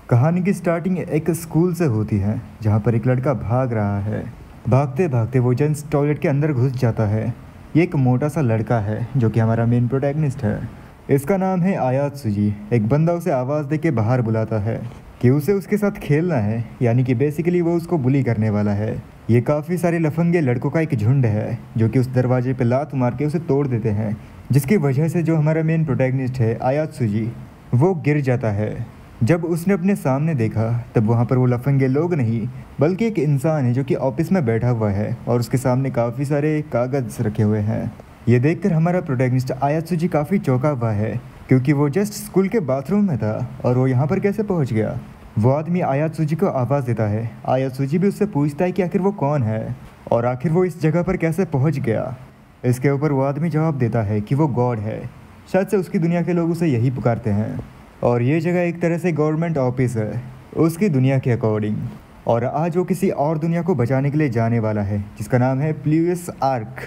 कहानी की स्टार्टिंग एक स्कूल से होती है जहाँ पर एक लड़का भाग रहा है। भागते भागते वो जेंट्स टॉयलेट के अंदर घुस जाता है। ये एक मोटा सा लड़का है जो कि हमारा मेन प्रोटैगनिस्ट है। इसका नाम है आयात सुजी। एक बंदा उसे आवाज़ दे के बाहर बुलाता है कि उसे उसके साथ खेलना है, यानी कि बेसिकली वो उसको बुली करने वाला है। ये काफ़ी सारे लफंगे लड़कों का एक झुंड है जो कि उस दरवाजे पे लात मार के उसे तोड़ देते हैं, जिसकी वजह से जो हमारा मेन प्रोटैगनिस्ट है आयात सुजी वो गिर जाता है। जब उसने अपने सामने देखा तब वहाँ पर वो लफंगे लोग नहीं बल्कि एक इंसान है जो कि ऑफिस में बैठा हुआ है और उसके सामने काफ़ी सारे कागज़ रखे हुए हैं। ये देखकर हमारा प्रोटैगनिस्ट आयात सुजी काफ़ी चौंका हुआ है क्योंकि वो जस्ट स्कूल के बाथरूम में था और वो यहाँ पर कैसे पहुँच गया। वो आदमी आयात सुजी को आवाज़ देता है। आयात सुजी भी उससे पूछता है कि आखिर वो कौन है और आखिर वो इस जगह पर कैसे पहुँच गया। इसके ऊपर वो आदमी जवाब देता है कि वो गॉड है, शायद से उसकी दुनिया के लोग उसे यही पुकारते हैं और ये जगह एक तरह से गवर्नमेंट ऑफिस है उसकी दुनिया के अकॉर्डिंग। और आज वो किसी और दुनिया को बचाने के लिए जाने वाला है जिसका नाम है प्लूयस आर्क,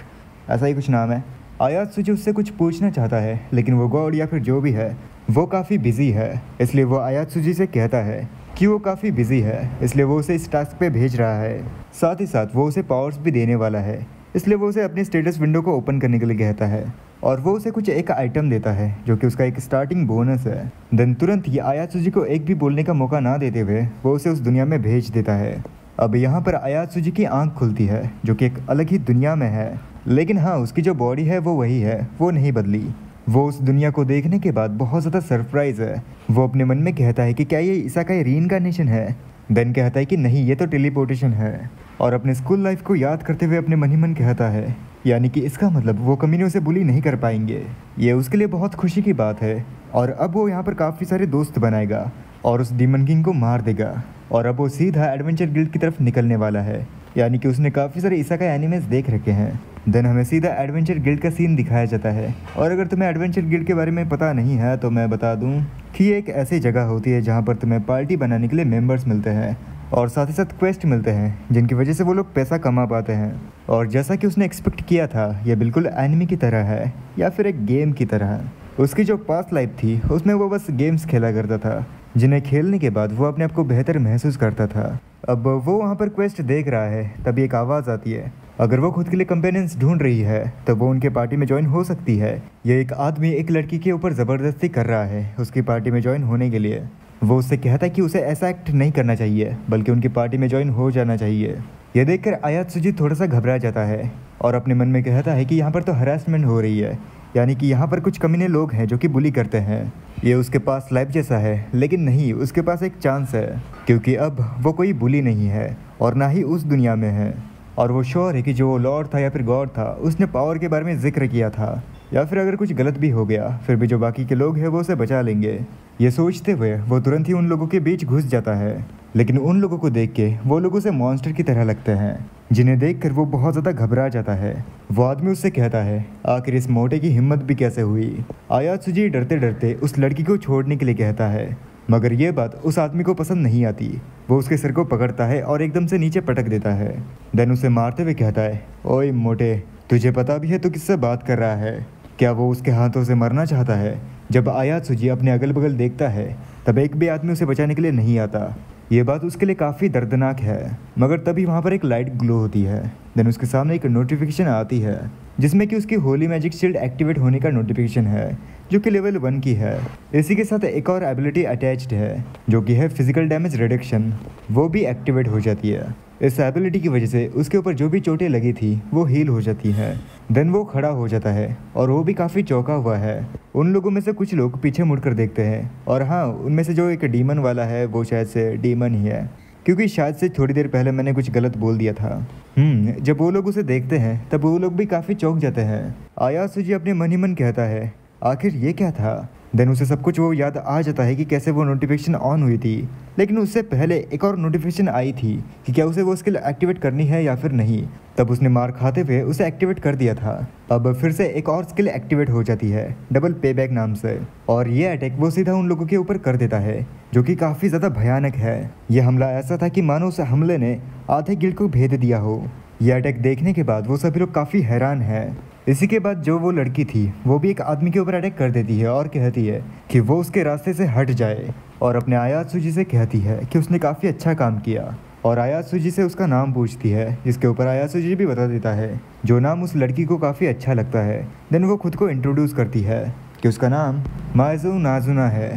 ऐसा ही कुछ नाम है। आयात सुजी उससे कुछ पूछना चाहता है लेकिन वो गॉड या फिर जो भी है वो काफ़ी बिजी है, इसलिए वो आयात सुजी से कहता है कि वो काफ़ी बिजी है, इसलिए वो उसे इस टास्क पे भेज रहा है। साथ ही साथ वो उसे पावर्स भी देने वाला है, इसलिए वो उसे अपनी स्टेटस विंडो को ओपन करने के लिए कहता है और वो उसे कुछ एक आइटम देता है जो कि उसका एक स्टार्टिंग बोनस है। देन तुरंत ही आयात सुजी को एक भी बोलने का मौका ना देते हुए वो उसे उस दुनिया में भेज देता है। अब यहाँ पर आयात सुजी की आंख खुलती है जो कि एक अलग ही दुनिया में है, लेकिन हाँ उसकी जो बॉडी है वो वही है, वो नहीं बदली। वो उस दुनिया को देखने के बाद बहुत ज़्यादा सरप्राइज है। वो अपने मन में कहता है कि क्या ये इसाकाई रीइंकार्नेशन है। देन कहता है कि नहीं, ये तो टेलीपोर्टेशन है और अपने स्कूल लाइफ को याद करते हुए अपने मन ही मन कहता है यानी कि इसका मतलब वो कमीने उसे बुली नहीं कर पाएंगे। ये उसके लिए बहुत खुशी की बात है और अब वो यहाँ पर काफ़ी सारे दोस्त बनाएगा और उस डीमन किंग को मार देगा और अब वो सीधा एडवेंचर गिल्ड की तरफ निकलने वाला है, यानी कि उसने काफ़ी सारे इसाकाई एनिमेस देख रखे हैं। देन हमें सीधा एडवेंचर गिल्ड का सीन दिखाया जाता है और अगर तुम्हें एडवेंचर गिल्ड के बारे में पता नहीं है तो मैं बता दूं कि ये एक ऐसी जगह होती है जहाँ पर तुम्हें पार्टी बनाने के लिए मेंबर्स मिलते हैं और साथ ही साथ क्वेस्ट मिलते हैं जिनकी वजह से वो लोग पैसा कमा पाते हैं। और जैसा कि उसने एक्सपेक्ट किया था ये बिल्कुल एनिमी की तरह है या फिर एक गेम की तरह। उसकी जो पास्ट लाइफ थी उसमें वो बस गेम्स खेला करता था जिन्हें खेलने के बाद वो अपने आप को बेहतर महसूस करता था। अब वो वहाँ पर क्वेस्ट देख रहा है तभी एक आवाज़ आती है। अगर वो खुद के लिए कंपेनियंस ढूंढ रही है तो वो उनके पार्टी में ज्वाइन हो सकती है। ये एक आदमी एक लड़की के ऊपर ज़बरदस्ती कर रहा है उसकी पार्टी में ज्वाइन होने के लिए। वो उससे कहता है कि उसे ऐसा एक्ट नहीं करना चाहिए बल्कि उनकी पार्टी में ज्वाइन हो जाना चाहिए। ये देखकर आयात सुजी थोड़ा सा घबरा जाता है और अपने मन में कहता है कि यहाँ पर तो हरासमेंट हो रही है, यानी कि यहाँ पर कुछ कमीने लोग हैं जो कि बुली करते हैं। ये उसके पास लाइफ जैसा है लेकिन नहीं, उसके पास एक चांस है क्योंकि अब वो कोई बुली नहीं है और ना ही उस दुनिया में है। और वो श्योर है कि जो लॉर्ड था या फिर गॉड था उसने पावर के बारे में जिक्र किया था या फिर अगर कुछ गलत भी हो गया फिर भी जो बाकी के लोग हैं वो उसे बचा लेंगे। ये सोचते हुए वो तुरंत ही उन लोगों के बीच घुस जाता है, लेकिन उन लोगों को देख के वो लोग उसे मॉन्स्टर की तरह लगते हैं जिन्हें देखकर वो बहुत ज़्यादा घबरा जाता है। वो आदमी उससे कहता है आखिर इस मोटे की हिम्मत भी कैसे हुई। आयात सुजी डरते डरते उस लड़की को छोड़ने के लिए कहता है मगर ये बात उस आदमी को पसंद नहीं आती। वो उसके सिर को पकड़ता है और एकदम से नीचे पटक देता है। देन उसे मारते हुए कहता है ओए मोटे, तुझे पता भी है तू किससे बात कर रहा है? क्या वो उसके हाथों से मरना चाहता है? जब आयात सुजी अपने अगल बगल देखता है तब एक भी आदमी उसे बचाने के लिए नहीं आता। ये बात उसके लिए काफ़ी दर्दनाक है मगर तभी वहाँ पर एक लाइट ग्लो होती है। देन उसके सामने एक नोटिफिकेशन आती है जिसमें कि उसकी होली मैजिक शील्ड एक्टिवेट होने का नोटिफिकेशन है जो कि लेवल 1 की है। इसी के साथ एक और एबिलिटी अटैच्ड है जो कि है फिजिकल डैमेज रिडक्शन, वो भी एक्टिवेट हो जाती है। इस एबिलिटी की वजह से उसके ऊपर जो भी चोटें लगी थी वो हील हो जाती हैं। देन वो खड़ा हो जाता है और वो भी काफ़ी चौंका हुआ है। उन लोगों में से कुछ लोग पीछे मुड़कर देखते हैं और हाँ, उनमें से जो एक डीमन वाला है वो शायद से डीमन ही है क्योंकि शायद से थोड़ी देर पहले मैंने कुछ गलत बोल दिया था। जब वो लोग उसे देखते हैं तब वो लोग भी काफ़ी चौंक जाते हैं। आयात सुजी अपने मन ही मन कहता है आखिर ये क्या था। देन उसे सब कुछ वो याद आ जाता है कि कैसे वो नोटिफिकेशन ऑन हुई थी, लेकिन उससे पहले एक और नोटिफिकेशन आई थी कि क्या उसे वो स्किल एक्टिवेट करनी है या फिर नहीं। तब उसने मार खाते हुए उसे एक्टिवेट कर दिया था। अब फिर से एक और स्किल एक्टिवेट हो जाती है डबल पेबैक नाम से, और ये अटैक वो सीधा उन लोगों के ऊपर कर देता है जो कि काफ़ी ज़्यादा भयानक है। यह हमला ऐसा था कि मानो उस हमले ने आधे गिल्ड को भेद दिया हो। यह अटैक देखने के बाद वो सभी लोग काफ़ी हैरान हैं। इसी के बाद जो वो लड़की थी वो भी एक आदमी के ऊपर अटैक कर देती है और कहती है कि वो उसके रास्ते से हट जाए। और अपने आयात्सुजी से कहती है कि उसने काफ़ी अच्छा काम किया और आयात्सुजी से उसका नाम पूछती है, जिसके ऊपर आयात्सुजी भी बता देता है जो नाम उस लड़की को काफ़ी अच्छा लगता है। देन वो खुद को इंट्रोड्यूस करती है कि उसका नाम माइज़ू नाजुना है।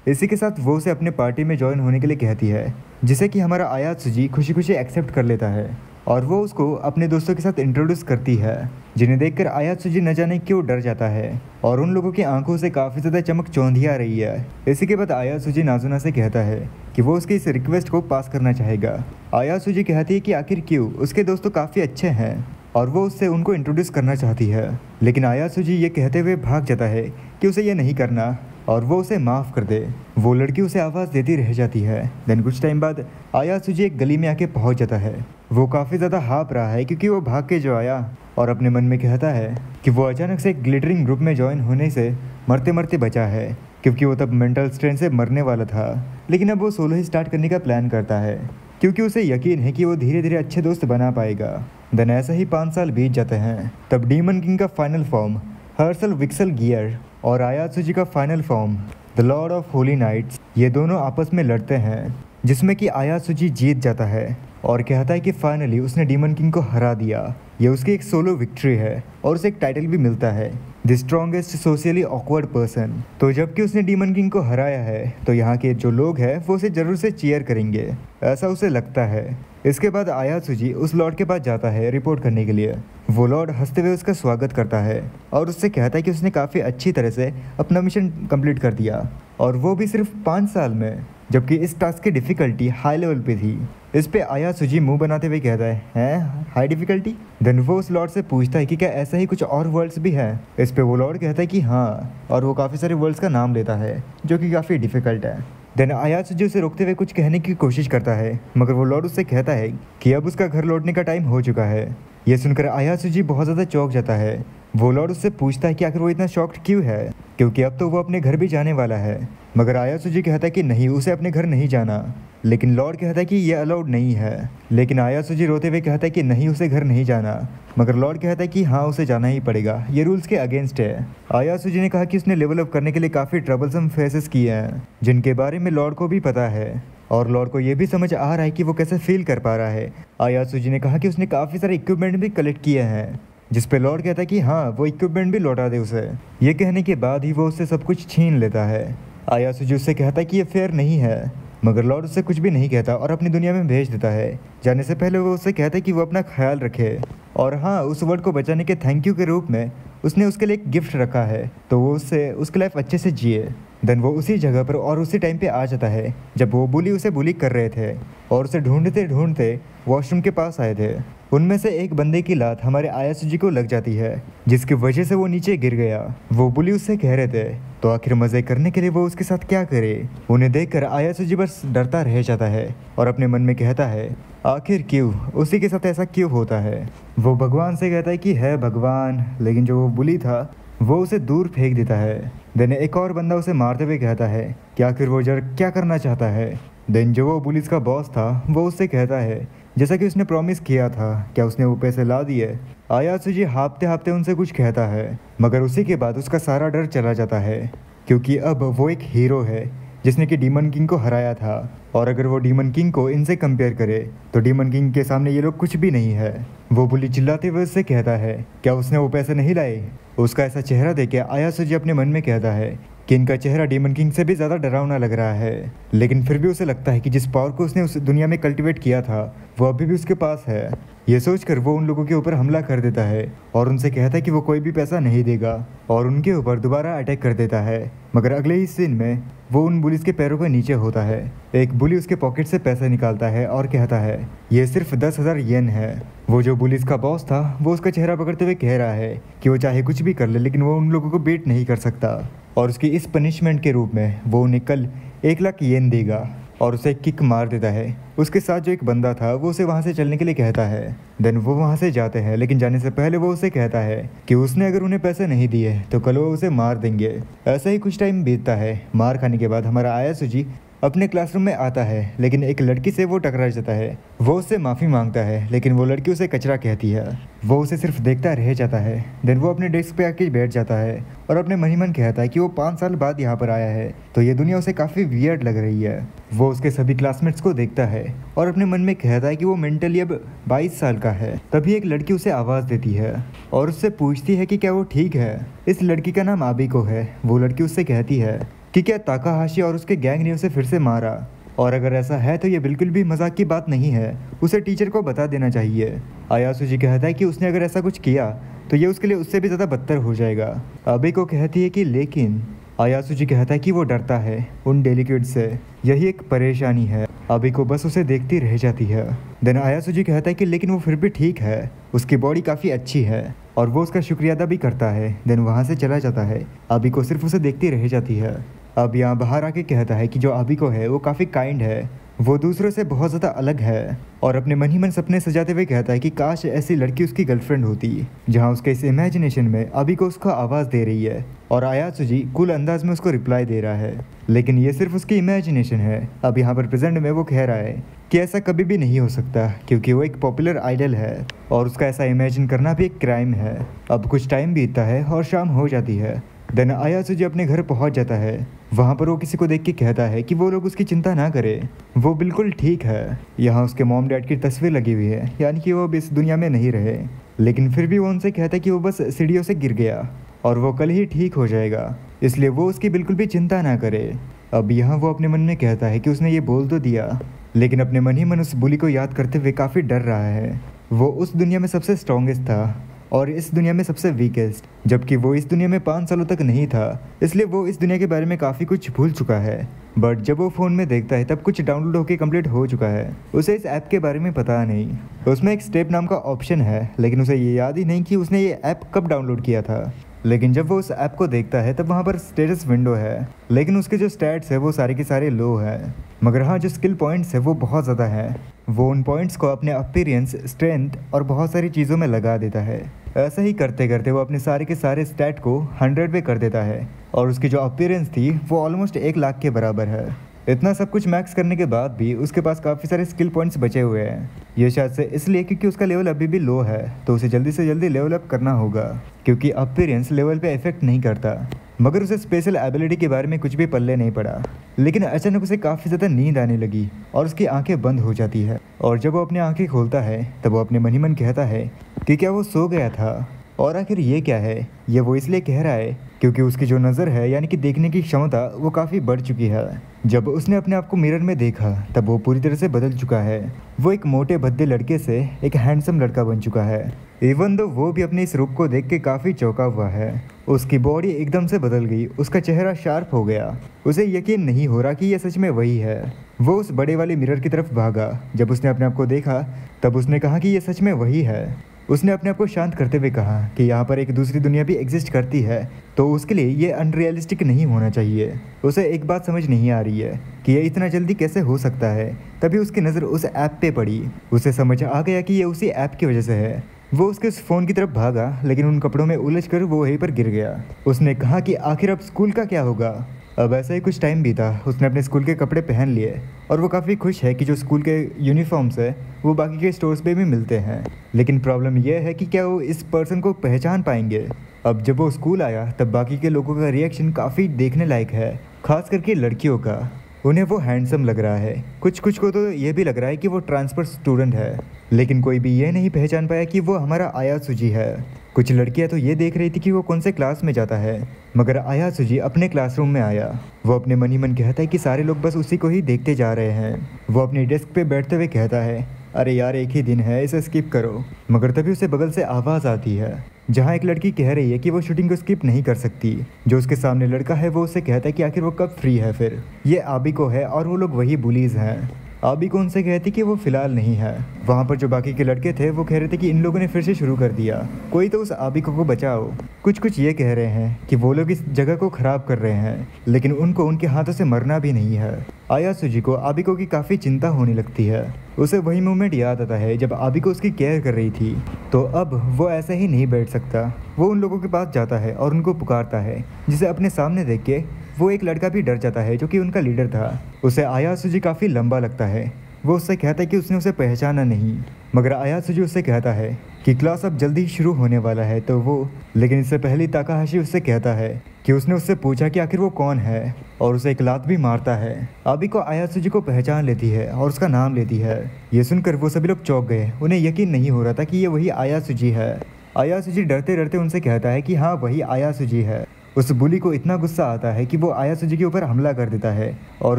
इसी के साथ वो उसे अपने पार्टी में ज्वाइन होने के लिए कहती है, जिसे कि हमारा आयात्सुजी खुशी खुशी एक्सेप्ट कर लेता है और वो उसको अपने दोस्तों के साथ इंट्रोड्यूस करती है, जिन्हें देखकर आयात्सुजी न जाने क्यों डर जाता है और उन लोगों की आंखों से काफ़ी ज़्यादा चमक चौंधिया रही है। इसी के बाद आयात्सुजी नाजुना से कहता है कि वो उसकी इस रिक्वेस्ट को पास करना चाहेगा। आयात्सुजी कहती है कि आखिर क्यों, उसके दोस्त तो काफ़ी अच्छे हैं और वो उससे उनको इंट्रोड्यूस करना चाहती है, लेकिन आयात्सुजी ये कहते हुए भाग जाता है कि उसे ये नहीं करना और वो उसे माफ़ कर दे। वो लड़की उसे आवाज़ देती रह जाती है। देन कुछ टाइम बाद आयात्सुजी एक गली में आके पहुंच जाता है। वो काफ़ी ज़्यादा हाँप रहा है क्योंकि वो भाग के जो आया और अपने मन में कहता है कि वो अचानक से एक ग्लिटरिंग ग्रुप में ज्वाइन होने से मरते मरते बचा है, क्योंकि वो तब मेंटल स्ट्रेन से मरने वाला था। लेकिन अब वो सोलो ही स्टार्ट करने का प्लान करता है क्योंकि उसे यकीन है कि वो धीरे धीरे अच्छे दोस्त बना पाएगा। देन ऐसा ही 5 साल बीत जाते हैं। तब डीमन किंग का फाइनल फॉर्म हर्सल विक्सल गियर और आयात्सुजी का final form the lord of holy knights, ये दोनों आपस में लड़ते हैं, जिसमें कि आयात्सुजी जीत जाता है और कहता है कि फाइनली उसने डीमन किंग को हरा दिया। ये उसकी एक सोलो विक्ट्री है और उसे एक टाइटल भी मिलता है, the strongest socially awkward person. तो जबकि उसने डीमन किंग को हराया है तो यहाँ के जो लोग हैं वो उसे जरूर से चीयर करेंगे, ऐसा उसे लगता है। इसके बाद आयात्सुजी उस लॉर्ड के पास जाता है रिपोर्ट करने के लिए। वो लॉर्ड हंसते हुए उसका स्वागत करता है और उससे कहता है कि उसने काफ़ी अच्छी तरह से अपना मिशन कंप्लीट कर दिया और वो भी सिर्फ 5 साल में, जबकि इस टास्क की डिफ़िकल्टी हाई लेवल पे थी। इस पे आयात्सुजी मुंह बनाते हुए कहता है, हैं हाई डिफ़िकल्टी? देन वो उस लॉर्ड से पूछता है कि क्या ऐसा ही कुछ और वर्ल्ड्स भी हैं? इस पे वो लॉर्ड कहता है कि हाँ, और वो काफ़ी सारे वर्ल्ड्स का नाम लेता है जो कि काफ़ी डिफ़िकल्ट है। देन आयात्सुजी उसे रोकते हुए कुछ कहने की कोशिश करता है, मगर वो लॉर्ड उससे कहता है कि अब उसका घर लौटने का टाइम हो चुका है। ये सुनकर आयात्सुजी बहुत ज़्यादा चौंक जाता है। वो लॉर्ड उससे पूछता है कि आखिर वो इतना शॉक्ड क्यों है, क्योंकि अब तो वो अपने घर भी जाने वाला है। मगर आयात्सुजी कहता है कि नहीं, उसे अपने घर नहीं जाना। लेकिन लॉर्ड कहता है कि ये अलाउड नहीं है। लेकिन आयात्सुजी रोते हुए कहता है कि नहीं, उसे घर नहीं जाना। मगर लॉर्ड कहता है कि हाँ, उसे जाना ही पड़ेगा, ये रूल्स के अगेंस्ट है। आयात्सुजी ने कहा कि उसने लेवल अप करने के लिए काफ़ी ट्रबलसम फेसेस किए हैं, जिनके बारे में लॉर्ड को भी पता है और लॉर्ड को ये भी समझ आ रहा है कि वो कैसे फील कर पा रहा है। आयात्सुजी ने कहा कि उसने काफ़ी सारे इक्विपमेंट भी कलेक्ट किए हैं, जिस पे लॉर्ड कहता है कि हाँ, वो इक्विपमेंट भी लौटा दे उसे। ये कहने के बाद ही वो उससे सब कुछ छीन लेता है। आयात्सुजी उससे कहता है कि ये फेयर नहीं है, मगर लॉर्ड उससे कुछ भी नहीं कहता और अपनी दुनिया में भेज देता है। जाने से पहले वो उससे कहता है कि वो अपना ख्याल रखे और हाँ, उस वर्ल्ड को बचाने के थैंक यू के रूप में उसने उसके लिए एक गिफ्ट रखा है, तो वो उससे उसकी लाइफ अच्छे से जिए। देन वो उसी जगह पर और उसी टाइम पे आ जाता है जब वो बुली उसे बुली कर रहे थे और उसे ढूंढते ढूंढते वॉशरूम के पास आए थे। उनमें से एक बंदे की लात हमारे आयात्सुजी को लग जाती है, जिसकी वजह से वो नीचे गिर गया। वो बुली उससे कह रहे थे, तो आखिर मजे करने के लिए वो उसके साथ क्या करे। उन्हें देखकर आयात्सुजी बस डरता रह जाता है और अपने मन में कहता है, आखिर क्यों, उसी के साथ ऐसा क्यों होता है। वो भगवान से कहता है कि है भगवान, लेकिन जो वो बुली था वो उसे दूर फेंक देता है। देन एक और बंदा उसे मारते हुए कहता है कि आखिर वो जर क्या करना चाहता है। देन जो वो पुलिस का बॉस था वो उससे कहता है जैसा कि उसने प्रॉमिस किया था, क्या उसने वो पैसे ला दिए। आयात्सुजी हाँफते हाँफते उनसे कुछ कहता है, मगर उसी के बाद उसका सारा डर चला जाता है, क्योंकि अब वो एक हीरो है जिसने कि डीमन किंग को हराया था। और अगर वो डीमन किंग को इनसे कंपेयर करे तो डीमन किंग के सामने ये लोग कुछ भी नहीं है। वो बुली चिल्लाते हुए उससे कहता है, क्या उसने वो पैसे नहीं लाए। उसका ऐसा चेहरा देख के आयात्सुजी अपने मन में कहता है कि इनका चेहरा डीमन किंग से भी ज़्यादा डरावना लग रहा है, लेकिन फिर भी उसे लगता है कि जिस पावर को उसने उस दुनिया में कल्टिवेट किया था वो अभी भी उसके पास है। ये सोचकर वो उन लोगों के ऊपर हमला कर देता है और उनसे कहता है कि वो कोई भी पैसा नहीं देगा और उनके ऊपर दोबारा अटैक कर देता है। मगर अगले ही सीन में वो उन बुलिस के पैरों के नीचे होता है। एक बुली उसके पॉकेट से पैसे निकालता है और कहता है ये सिर्फ 10,000 येन है। वो जो पुलिस का बॉस था वो उसका चेहरा पकड़ते हुए कह रहा है कि वो चाहे कुछ भी कर ले, लेकिन वो उन लोगों को बीट नहीं कर सकता और उसकी इस पनिशमेंट के रूप में वो उन्हें कल 1 लाख येन देगा और उसे किक मार देता है। उसके साथ जो एक बंदा था वो उसे वहाँ से चलने के लिए कहता है। देन वो वहाँ से जाते हैं, लेकिन जाने से पहले वो उसे कहता है कि उसने अगर उन्हें पैसे नहीं दिए तो कल वो उसे मार देंगे। ऐसा ही कुछ टाइम बीतता है। मार खाने के बाद हमारा आयात्सुजी अपने क्लासरूम में आता है, लेकिन एक लड़की से वो टकरा जाता है। वो उससे माफ़ी मांगता है, लेकिन वो लड़की उसे कचरा कहती है। वो उसे सिर्फ देखता रह जाता है। देन वो अपने डेस्क पे आके बैठ जाता है और अपने मन ही मन कहता है कि वो 5 साल बाद यहाँ पर आया है, तो ये दुनिया उसे काफ़ी वियर्ड लग रही है। वो उसके सभी क्लासमेट्स को देखता है और अपने मन में कहता है कि वो मेंटली अब 22 साल का है। तभी एक लड़की उसे आवाज़ देती है और उससे पूछती है कि क्या वो ठीक है। इस लड़की का नाम आबिको है। वो लड़की उससे कहती है कि क्या ताकाहाशी और उसके गैंग ने उसे फिर से मारा, और अगर ऐसा है तो ये बिल्कुल भी मजाक की बात नहीं है, उसे टीचर को बता देना चाहिए। आयासुजी कहता है कि उसने अगर ऐसा कुछ किया तो ये उसके लिए उससे भी ज़्यादा बदतर हो जाएगा। आबिको कहती है कि लेकिन आयासुजी कहता है कि वो डरता है उन डेलिकेट से, यही एक परेशानी है। आबिको बस उसे देखती रह जाती है। देन आयासुजी कहता है कि लेकिन वो फिर भी ठीक है, उसकी बॉडी काफ़ी अच्छी है, और वो उसका शुक्रिया अदा भी करता है। देन वहाँ से चला जाता है। आबिको सिर्फ उसे देखती रह जाती है। अब यहाँ बाहर आके कहता है कि जो आबिको है वो काफ़ी काइंड है, वो दूसरों से बहुत ज़्यादा अलग है, और अपने मन ही मन सपने सजाते हुए कहता है कि काश ऐसी लड़की उसकी गर्लफ्रेंड होती। जहाँ उसके इस इमेजिनेशन में आबिको उसको आवाज़ दे रही है और आयासुजी कूल अंदाज में उसको रिप्लाई दे रहा है, लेकिन ये सिर्फ उसकी इमेजिनेशन है। अब यहाँ पर प्रेजेंट में वो कह रहा है कि ऐसा कभी भी नहीं हो सकता, क्योंकि वो एक पॉपुलर आइडल है और उसका ऐसा इमेजिन करना भी एक क्राइम है। अब कुछ टाइम बीतता है और शाम हो जाती है। देन आयासुजी अपने घर पहुंच जाता है। वहाँ पर वो किसी को देख के कहता है कि वो लोग उसकी चिंता ना करें, वो बिल्कुल ठीक है। यहाँ उसके मॉम डैड की तस्वीर लगी हुई है, यानी कि वो अब इस दुनिया में नहीं रहे, लेकिन फिर भी वो उनसे कहता है कि वो बस सीढ़ियों से गिर गया और वो कल ही ठीक हो जाएगा, इसलिए वो उसकी बिल्कुल भी चिंता ना करे। अब यहाँ वो अपने मन में कहता है कि उसने ये बोल तो दिया, लेकिन अपने मन ही मन उस बुली को याद करते हुए काफ़ी डर रहा है। वो उस दुनिया में सबसे स्ट्रॉन्गेस्ट था और इस दुनिया में सबसे वीकेस्ट, जबकि वो इस दुनिया में 5 सालों तक नहीं था, इसलिए वो इस दुनिया के बारे में काफ़ी कुछ भूल चुका है। बट जब वो फ़ोन में देखता है तब कुछ डाउनलोड होकर कंप्लीट हो चुका है। उसे इस ऐप के बारे में पता नहीं। उसमें एक स्टेप नाम का ऑप्शन है, लेकिन उसे ये याद ही नहीं कि उसने ये ऐप कब डाउनलोड किया था। लेकिन जब वो उस ऐप को देखता है तब वहाँ पर स्टेटस विंडो है, लेकिन उसके जो स्टैट्स है वो सारे के सारे लो है। मगर हाँ, जो स्किल पॉइंट्स है वो बहुत ज़्यादा है। वो उन पॉइंट्स को अपने अपीयरेंस, स्ट्रेंथ और बहुत सारी चीज़ों में लगा देता है। ऐसा ही करते करते वो अपने सारे के सारे स्टैट को 100 पे कर देता है और उसकी जो अपीयरेंस थी वो ऑलमोस्ट 1 लाख के बराबर है। इतना सब कुछ मैक्स करने के बाद भी उसके पास काफ़ी सारे स्किल पॉइंट्स बचे हुए हैं। ये शायद से इसलिए क्योंकि उसका लेवल अभी भी लो है, तो उसे जल्दी से जल्दी लेवल अप करना होगा, क्योंकि अपीयरेंस लेवल पे इफेक्ट नहीं करता। मगर उसे स्पेशल एबिलिटी के बारे में कुछ भी पल्ले नहीं पड़ा। लेकिन अचानक उसे काफ़ी ज़्यादा नींद आने लगी और उसकी आंखें बंद हो जाती है, और जब वो अपनी आंखें खोलता है तब वो अपने मन ही मन कहता है कि क्या वो सो गया था, और आखिर ये क्या है। ये वो इसलिए कह रहा है क्योंकि उसकी जो नज़र है, यानी कि देखने की क्षमता, वो काफ़ी बढ़ चुकी है। जब उसने अपने आप को मिरर में देखा तब वो पूरी तरह से बदल चुका है। वो एक मोटे भद्दे लड़के से एक हैंडसम लड़का बन चुका है। इवन दो वो भी अपने इस रूप को देख के काफ़ी चौंका हुआ है। उसकी बॉडी एकदम से बदल गई, उसका चेहरा शार्प हो गया। उसे यकीन नहीं हो रहा कि यह सच में वही है। वो उस बड़े वाले मिरर की तरफ भागा। जब उसने अपने आप को देखा तब उसने कहा कि यह सच में वही है। उसने अपने आप को शांत करते हुए कहा कि यहाँ पर एक दूसरी दुनिया भी एग्जिस्ट करती है, तो उसके लिए ये अनरियलिस्टिक नहीं होना चाहिए। उसे एक बात समझ नहीं आ रही है कि ये इतना जल्दी कैसे हो सकता है। तभी उसकी नज़र उस ऐप पे पड़ी। उसे समझ आ गया कि ये उसी ऐप की वजह से है। वो उसके उस फ़ोन की तरफ भागा, लेकिन उन कपड़ों में उलझ कर वो वहीं पर गिर गया। उसने कहा कि आखिर अब स्कूल का क्या होगा। अब ऐसा ही कुछ टाइम बीता। उसने अपने स्कूल के कपड़े पहन लिए और वो काफ़ी खुश है कि जो स्कूल के यूनिफॉर्म्स है वो बाकी के स्टोर्स पे भी मिलते हैं। लेकिन प्रॉब्लम यह है कि क्या वो इस पर्सन को पहचान पाएंगे। अब जब वो स्कूल आया तब बाकी के लोगों का रिएक्शन काफ़ी देखने लायक है, खास करके लड़कियों का। उन्हें वो हैंडसम लग रहा है, कुछ को तो ये भी लग रहा है कि वो ट्रांसफ़र स्टूडेंट है, लेकिन कोई भी ये नहीं पहचान पाया कि वो हमारा आयासुजी है। कुछ लड़कियां तो ये देख रही थी कि वो कौन से क्लास में जाता है, मगर आयासुजी अपने क्लासरूम में आया। वो अपने मन ही मन कहता है कि सारे लोग बस उसी को ही देखते जा रहे हैं। वो अपनी डेस्क पे बैठते हुए कहता है, अरे यार एक ही दिन है, इसे स्किप करो। मगर तभी उसे बगल से आवाज़ आती है, जहाँ एक लड़की कह रही है कि वो शूटिंग को स्किप नहीं कर सकती। जो उसके सामने लड़का है वो उससे कहता है कि आखिर वो कब फ्री है। फिर ये आबिको है और वो लोग वही बुलीज़ हैं। आबिको उनसे कहती कि वो फ़िलहाल नहीं है। वहाँ पर जो बाकी के लड़के थे वो कह रहे थे कि इन लोगों ने फिर से शुरू कर दिया, कोई तो उस आबिको को बचाओ। कुछ ये कह रहे हैं कि वो लोग इस जगह को ख़राब कर रहे हैं, लेकिन उनको उनके हाथों से मरना भी नहीं है। आयासुजी को आबिको की काफ़ी चिंता होने लगती है। उसे वही मोमेंट याद आता है जब आबिको उसकी केयर कर रही थी। तो अब वो ऐसे ही नहीं बैठ सकता। वो उन लोगों के पास जाता है और उनको पुकारता है, जिसे अपने सामने देख के वो एक लड़का भी डर जाता है जो कि उनका लीडर था। उसे आयासुजी काफ़ी लंबा लगता है। वो उससे कहता है कि उसने उसे पहचाना नहीं, मगर आयासुजी उससे कहता है कि क्लास अब जल्दी शुरू होने वाला है तो वो, लेकिन इससे पहले ताकाहाशी उससे कहता है कि उसने उससे पूछा कि आखिर वो कौन है और उसे एक लात भी मारता है। आबिको आयासुजी को पहचान लेती है और उसका नाम लेती है। ये सुनकर वो सभी लोग चौंक गए। उन्हें यकीन नहीं हो रहा था कि ये वही आयासुजी है। आयासुजी डरते डरते उनसे कहता है कि हाँ वही आयासुजी है। उस बुली को इतना गुस्सा आता है कि वो आयासुजी के ऊपर हमला कर देता है और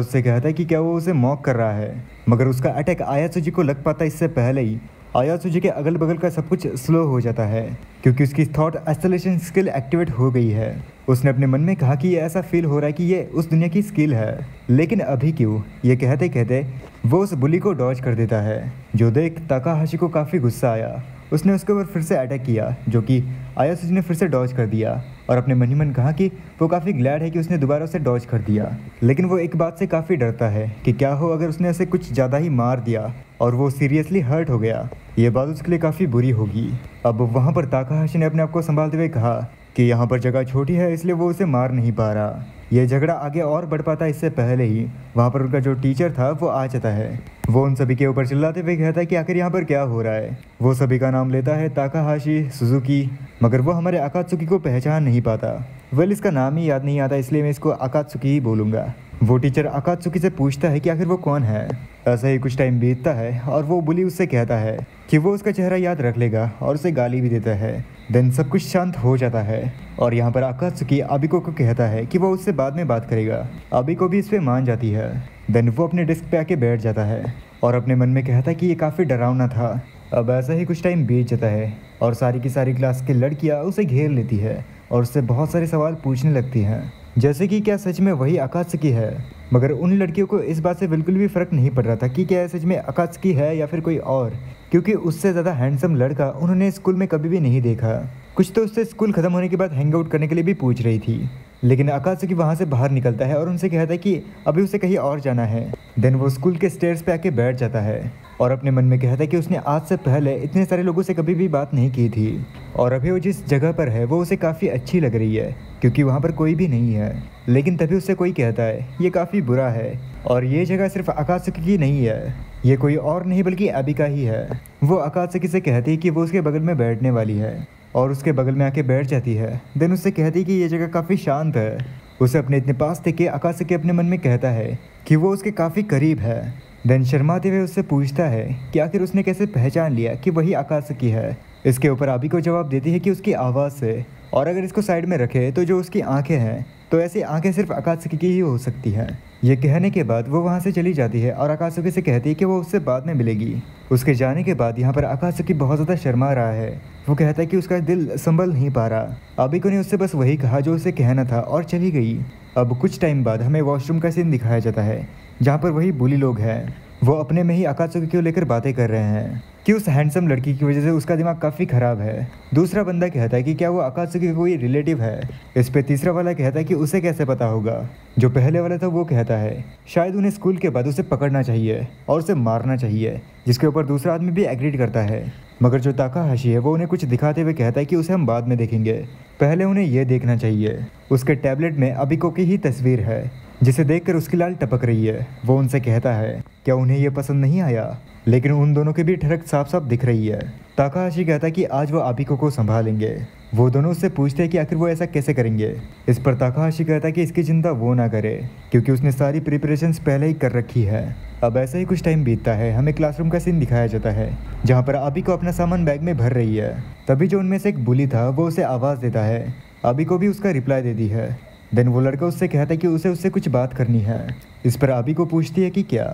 उससे कहता है कि क्या वो उसे मॉक कर रहा है, मगर उसका अटैक आयासुजी को लग पाता इससे पहले ही आयासुजी के अगल बगल का सब कुछ स्लो हो जाता है क्योंकि उसकी थॉट एस्केलेशन स्किल एक्टिवेट हो गई है। उसने अपने मन में कहा कि ये ऐसा फील हो रहा है कि ये उस दुनिया की स्किल है, लेकिन अभी क्यों। ये कहते कहते वो उस बुली को डॉज कर देता है, जो देख ताकाहाशी को काफ़ी गुस्सा आया। उसने उसके ऊपर फिर से अटैक किया, जो कि आयासुजी ने फिर से डॉज कर दिया और अपने मन ही मन कहा कि वो काफ़ी ग्लैड है कि उसने दोबारा उसे डॉज कर दिया। लेकिन वो एक बात से काफ़ी डरता है कि क्या हो अगर उसने उसे कुछ ज़्यादा ही मार दिया और वो सीरियसली हर्ट हो गया। ये बात उसके लिए काफ़ी बुरी होगी। अब वहाँ पर ताकाहाशी ने अपने आप को संभालते हुए कहा कि यहाँ पर जगह छोटी है इसलिए वो उसे मार नहीं पा रहा। ये झगड़ा आगे और बढ़ पाता इससे पहले ही वहाँ पर उनका जो टीचर था वो आ जाता है। वो उन सभी के ऊपर चिल्लाते हुए कहता है कि आखिर यहाँ पर क्या हो रहा है। वो सभी का नाम लेता है ताकाहाशी, सुजुकी, मगर वो हमारे अकात्सुकी को पहचान नहीं पाता। वेल इसका नाम ही याद नहीं आता इसलिए मैं इसको अकात्सुकी ही बोलूँगा। वो टीचर अकात्सुकी से पूछता है कि आखिर वो कौन है। ऐसा ही कुछ टाइम बीतता है और वो बुली उससे कहता है कि वो उसका चेहरा याद रख लेगा और उसे गाली भी देता है। देन सब कुछ शांत हो जाता है और यहाँ पर अकात्सुकी आबिको को कहता है कि वो उससे बाद में बात करेगा। आबिको भी इस पे मान जाती है। देन वो अपने डेस्क पे आके बैठ जाता है और अपने मन में कहता है कि ये काफ़ी डरावना था। अब ऐसा ही कुछ टाइम बीत जाता है और सारी की सारी क्लास की लड़कियाँ उसे घेर लेती है और उससे बहुत सारे सवाल पूछने लगती हैं, जैसे कि क्या सच में वही अकात्सुकी है। मगर उन लड़कियों को इस बात से बिल्कुल भी फ़र्क नहीं पड़ रहा था कि क्या सच में अकात्सुकी है या फिर कोई और, क्योंकि उससे ज़्यादा हैंडसम लड़का उन्होंने स्कूल में कभी भी नहीं देखा। कुछ तो उससे स्कूल ख़त्म होने के बाद हैंग आउट करने के लिए भी पूछ रही थी, लेकिन अकात्सुकी वहाँ से बाहर निकलता है और उनसे कहता है कि अभी उसे कहीं और जाना है। देन वो स्कूल के स्टेयर्स पे आके बैठ जाता है और अपने मन में कहता है कि उसने आज से पहले इतने सारे लोगों से कभी भी बात नहीं की थी और अभी वो जिस जगह पर है वो उसे काफ़ी अच्छी लग रही है क्योंकि वहाँ पर कोई भी नहीं है। लेकिन तभी उससे कोई कहता है ये काफ़ी बुरा है और ये जगह सिर्फ अकात्सुकी की नहीं है, ये कोई और नहीं बल्कि अबिका ही है। वो अकात्सुकी से कहती है कि वो उसके बगल में बैठने वाली है और उसके बगल में आके बैठ जाती है। देन उससे कहती है कि ये जगह काफ़ी शांत है। उसे अपने इतने पास देख के अकात्सुकी अपने मन में कहता है कि वो उसके काफ़ी करीब है। देन शर्माते हुए उससे पूछता है कि आखिर उसने कैसे पहचान लिया कि वही अकात्सुकी है। इसके ऊपर आबिको जवाब देती है कि उसकी आवाज़ से, और अगर इसको साइड में रखे तो जो उसकी आंखें हैं तो ऐसी आंखें सिर्फ अकात्सुकी की ही हो सकती हैं। ये कहने के बाद वो वहाँ से चली जाती है और अकात्सुकी से कहती है कि वो उससे बाद में मिलेगी। उसके जाने के बाद यहाँ पर अकात्सुकी बहुत ज़्यादा शर्मा रहा है। वो कहता है कि उसका दिल संभल नहीं पा रहा। आबिको ने उससे बस वही कहा जो उसे कहना था और चली गई। अब कुछ टाइम बाद हमें वॉशरूम का सीन दिखाया जाता है जहाँ पर वही बुली लोग हैं। वो अपने में ही अकात्सुकी को लेकर बातें कर रहे हैं कि उस हैंडसम लड़की की वजह से उसका दिमाग काफ़ी ख़राब है। दूसरा बंदा कहता है कि क्या वो अकात्सुकी का कोई रिलेटिव है। इस पे तीसरा वाला कहता है कि उसे कैसे पता होगा। जो पहले वाला था वो कहता है शायद उन्हें स्कूल के बाद उसे पकड़ना चाहिए और उसे मारना चाहिए, जिसके ऊपर दूसरा आदमी भी एग्री करता है। मगर जो ताकाहाशी है वो उन्हें कुछ दिखाते हुए कहता है कि उसे हम बाद में देखेंगे, पहले उन्हें ये देखना चाहिए। उसके टैबलेट में अबिको की ही तस्वीर है जिसे देखकर उसकी लाल टपक रही है। वो उनसे कहता है क्या उन्हें ये पसंद नहीं आया, लेकिन उन दोनों के भी ठड़क साफ साफ दिख रही है। ताकाहाशी कहता है कि आज वो आबिको को संभालेंगे। वो दोनों उससे पूछते हैं कि आखिर वो ऐसा कैसे करेंगे। इस पर ताकाहाशी कहता है कि इसकी चिंता वो ना करे क्योंकि उसने सारी प्रिपरेशंस पहले ही कर रखी है। अब ऐसा ही कुछ टाइम बीतता है। हमें क्लासरूम का सीन दिखाया जाता है जहाँ पर आबिको अपना सामान बैग में भर रही है। तभी जो उनमें से एक बुली था वो उसे आवाज़ देता है। आबिको भी उसका रिप्लाई देती है। देन वो लड़का उससे कहता है कि उसे उससे कुछ बात करनी है। इस पर आबिको पूछती है कि क्या।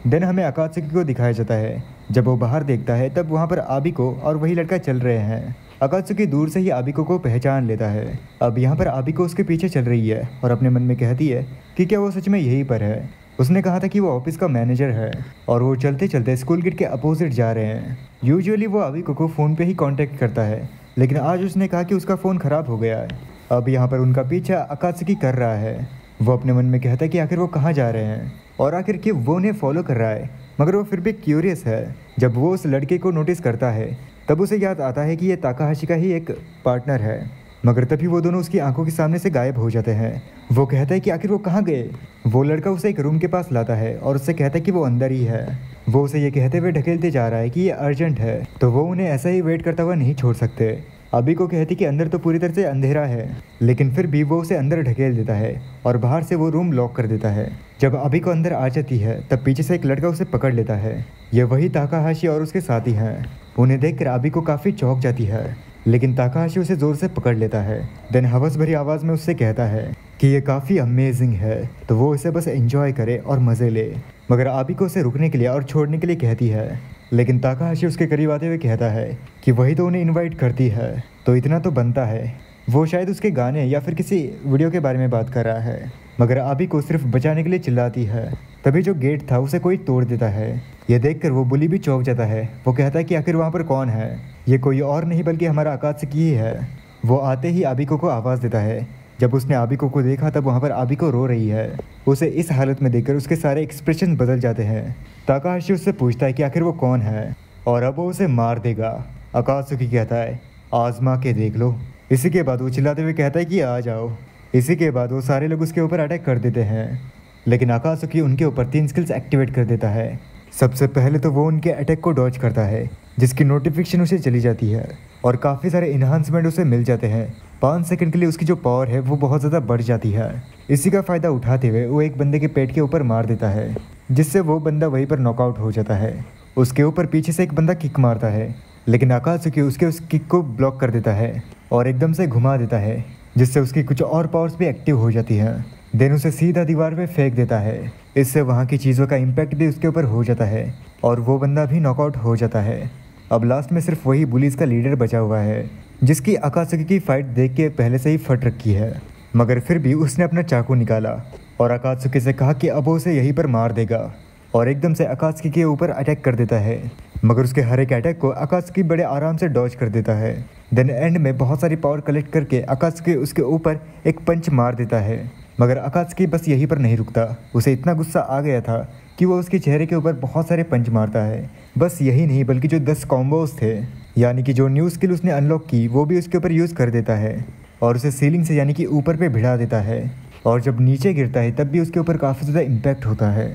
देन हमें अकात्सुकी को दिखाया जाता है। जब वो बाहर देखता है तब वहाँ पर आबिको और वही लड़का चल रहे हैं। अकात्सुकी दूर से ही आबिको को पहचान लेता है। अब यहाँ पर आबिको उसके पीछे चल रही है और अपने मन में कहती है कि क्या वो सच में यहीं पर है। उसने कहा था कि वो ऑफिस का मैनेजर है और वो चलते चलते स्कूल गेट के अपोजिट जा रहे हैं। यूजुअली वो आबिको को फ़ोन पे ही कांटेक्ट करता है, लेकिन आज उसने कहा कि उसका फ़ोन ख़राब हो गया है। अब यहाँ पर उनका पीछा अकात्सुकी कर रहा है। वो अपने मन में कहता है कि आखिर वो कहाँ जा रहे हैं और आखिर कि वो उन्हें फॉलो कर रहा है, मगर वो फिर भी क्यूरियस है। जब वो उस लड़के को नोटिस करता है तब उसे याद आता है कि ये ताकाहाशी का ही एक पार्टनर है। मगर तभी वो दोनों उसकी आंखों के सामने से गायब हो जाते हैं। वो कहता है कि आखिर वो कहाँ गए। वो लड़का उसे एक रूम के पास लाता है और उससे कहता है कि वो अंदर ही है। वो उसे ये कहते हुए ढकेलते जा रहा है कि ये अर्जेंट है, तो वो उन्हें ऐसा ही वेट करता हुआ नहीं छोड़ सकते। अभी को कहती कि अंदर तो पूरी तरह से अंधेरा है, लेकिन फिर भी वो उसे अंदर ढकेल देता है और बाहर से वो रूम लॉक कर देता है। जब अभी को अंदर आ जाती है तब पीछे से एक लड़का उसे पकड़ लेता है। ये वही ताकाहाशी और उसके साथी हैं। उन्हें देखकर अभी को काफ़ी चौंक जाती है, लेकिन ताकाहाशी उसे ज़ोर से पकड़ लेता है। देन हवस भरी आवाज़ में उससे कहता है कि ये काफ़ी अमेजिंग है, तो वो इसे बस एंजॉय करे और मज़े ले। मगर आबी को उसे रुकने के लिए और छोड़ने के लिए कहती है, लेकिन ताकाहाशी उसके करीब आते हुए कहता है कि वही तो उन्हें इनवाइट करती है, तो इतना तो बनता है। वो शायद उसके गाने या फिर किसी वीडियो के बारे में बात कर रहा है, मगर आबी को सिर्फ बचाने के लिए चिल्लाती है। तभी जो गेट था उसे कोई तोड़ देता है। ये देखकर वो बुली भी चौंक जाता है। वो कहता है कि आखिर वहाँ पर कौन है। ये कोई और नहीं बल्कि हमारा आकात्सुकी ही है। वो आते ही आबिको को आवाज़ देता है। जब उसने आबिको को देखा तब वहाँ पर आबिको रो रही है। उसे इस हालत में देखकर उसके सारे एक्सप्रेशन बदल जाते हैं। ताकाहाशी उससे पूछता है कि आखिर वो कौन है और अब वो उसे मार देगा। आकात्सुकी कहता है आजमा के देख लो। इसी के बाद वो चिल्लाते हुए कहता है कि आ जाओ। इसी के बाद वो सारे लोग उसके ऊपर अटैक कर देते हैं, लेकिन आकात्सुकी उनके ऊपर 3 स्किल्स एक्टिवेट कर देता है। सबसे पहले तो वो उनके अटैक को डॉज करता है, जिसकी नोटिफिकेशन उसे चली जाती है और काफ़ी सारे इन्हांसमेंट उसे मिल जाते हैं। 5 सेकंड के लिए उसकी जो पावर है वो बहुत ज़्यादा बढ़ जाती है। इसी का फ़ायदा उठाते हुए वो एक बंदे के पेट के ऊपर मार देता है, जिससे वो बंदा वहीं पर नॉकआउट हो जाता है। उसके ऊपर पीछे से एक बंदा किक मारता है, लेकिन आकात्सुकी उस किक को ब्लॉक कर देता है और एकदम से घुमा देता है, जिससे उसकी कुछ और पावर्स भी एक्टिव हो जाती हैं। देन उसे सीधा दीवार पे फेंक देता है। इससे वहाँ की चीज़ों का इम्पैक्ट भी उसके ऊपर हो जाता है और वो बंदा भी नॉकआउट हो जाता है। अब लास्ट में सिर्फ वही बुलीज का लीडर बचा हुआ है, जिसकी आकात्सुकी की फाइट देख के पहले से ही फट रखी है। मगर फिर भी उसने अपना चाकू निकाला और आकात्सुकी से कहा कि अब वो उसे यहीं पर मार देगा और एकदम से आकात्सुकी के ऊपर अटैक कर देता है। मगर उसके हर एक अटैक को आकात्सुकी बड़े आराम से डॉज कर देता है। देन एंड में बहुत सारी पावर कलेक्ट करके आकात्सुकी उसके ऊपर एक पंच मार देता है। मगर आकात्सुकी बस यहीं पर नहीं रुकता। उसे इतना गुस्सा आ गया था कि वो उसके चेहरे के ऊपर बहुत सारे पंच मारता है। बस यही नहीं बल्कि जो 10 कॉम्बोज थे, यानी कि जो न्यू स्किल उसने अनलॉक की, वो भी उसके ऊपर यूज़ कर देता है और उसे सीलिंग से यानी कि ऊपर पे भिड़ा देता है। और जब नीचे गिरता है तब भी उसके ऊपर काफ़ी ज़्यादा इम्पैक्ट होता है,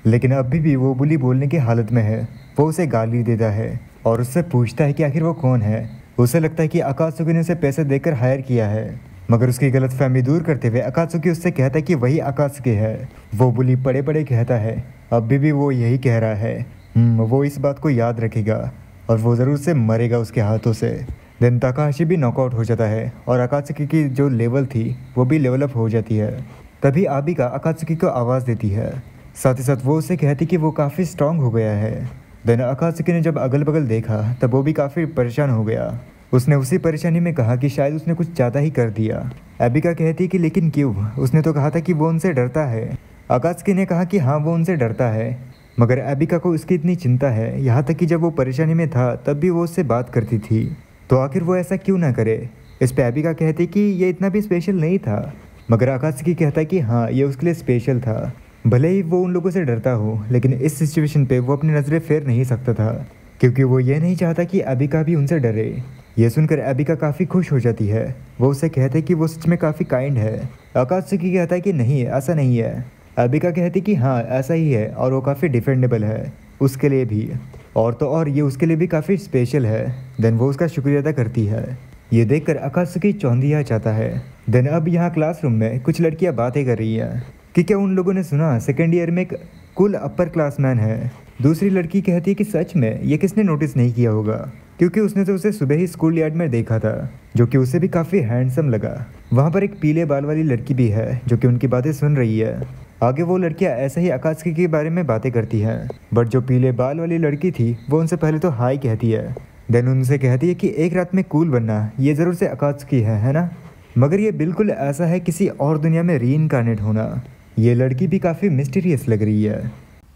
लेकिन अभी भी वो बुली बोलने की हालत में है। वो उसे गाली देता है और उससे पूछता है कि आखिर वो कौन है। उसे लगता है कि आकात्सुकी ने उसे पैसे देकर हायर किया है, मगर उसकी गलतफहमी दूर करते हुए आकात्सुकी उससे कहता है कि वही आकात्सुकी है। वो बुली पड़े पड़े कहता है अभी भी वो यही कह रहा है। वो इस बात को याद रखेगा और वो ज़रूर से मरेगा उसके हाथों से। देन ताकाहाशी भी नॉकआउट हो जाता है और आकात्सुकी की जो लेवल थी वो भी लेवल अप हो जाती है। तभी आबिका आकात्सुकी को आवाज़ देती है, साथ ही साथ वो उसे कहती कि वो काफ़ी स्ट्रांग हो गया है। देन आकात्सुकी ने जब अगल बगल देखा तब वो भी काफ़ी परेशान हो गया। उसने उसी परेशानी में कहा कि शायद उसने कुछ ज़्यादा ही कर दिया। आबिका कहती कि लेकिन क्यों, उसने तो कहा था कि वो उनसे डरता है। आकात्सुकी ने कहा कि हाँ वो उनसे डरता है, मगर आबिका को उसकी इतनी चिंता है, यहाँ तक कि जब वो परेशानी में था तब भी वो उससे बात करती थी, तो आखिर वो ऐसा क्यों ना करे। इस पे आबिका कहती कि ये इतना भी स्पेशल नहीं था, मगर आकात्सुकी कहता कि हाँ ये उसके लिए स्पेशल था। भले ही वो उन लोगों से डरता हो, लेकिन इस सिचुएशन पे वो अपनी नज़रें फेर नहीं सकता था, क्योंकि वो ये नहीं चाहता कि आबिका भी उनसे डरे। ये सुनकर आबिका काफ़ी खुश हो जाती है। वो उससे कहते कि वो सच में काफ़ी काइंड है। आकात्सुकी कहता है कि नहीं ऐसा नहीं है। आबिका कहती कि हाँ ऐसा ही है और वो काफ़ी डिफेंडेबल है उसके लिए भी, और तो और ये उसके लिए भी काफ़ी स्पेशल है। देन वो उसका शुक्रिया अदा करती है। ये देखकर आकात्सुकी चौंधिया जाता है। देन अब यहाँ क्लासरूम में कुछ लड़कियाँ बातें कर रही हैं कि क्या उन लोगों ने सुना सेकेंड ईयर में एक कुल अपर क्लासमैन है। दूसरी लड़की कहती है कि सच में ये किसने नोटिस नहीं किया होगा, क्योंकि उसने तो उसे सुबह ही स्कूल यार्ड में देखा था, जो कि उसे भी काफ़ी हैंडसम लगा। वहाँ पर एक पीले बाल वाली लड़की भी है जो कि उनकी बातें सुन रही है। आगे वो लड़कियाँ ऐसे ही आकात्सुकी के बारे में बातें करती हैं, बट जो पीले बाल वाली लड़की थी वो उनसे पहले तो हाई कहती है। देन उनसे कहती है कि एक रात में कूल बनना ये ज़रूर से आकात्सुकी है ना, मगर ये बिल्कुल ऐसा है किसी और दुनिया में रीइंकार्नेट होना। ये लड़की भी काफ़ी मिस्टीरियस लग रही है।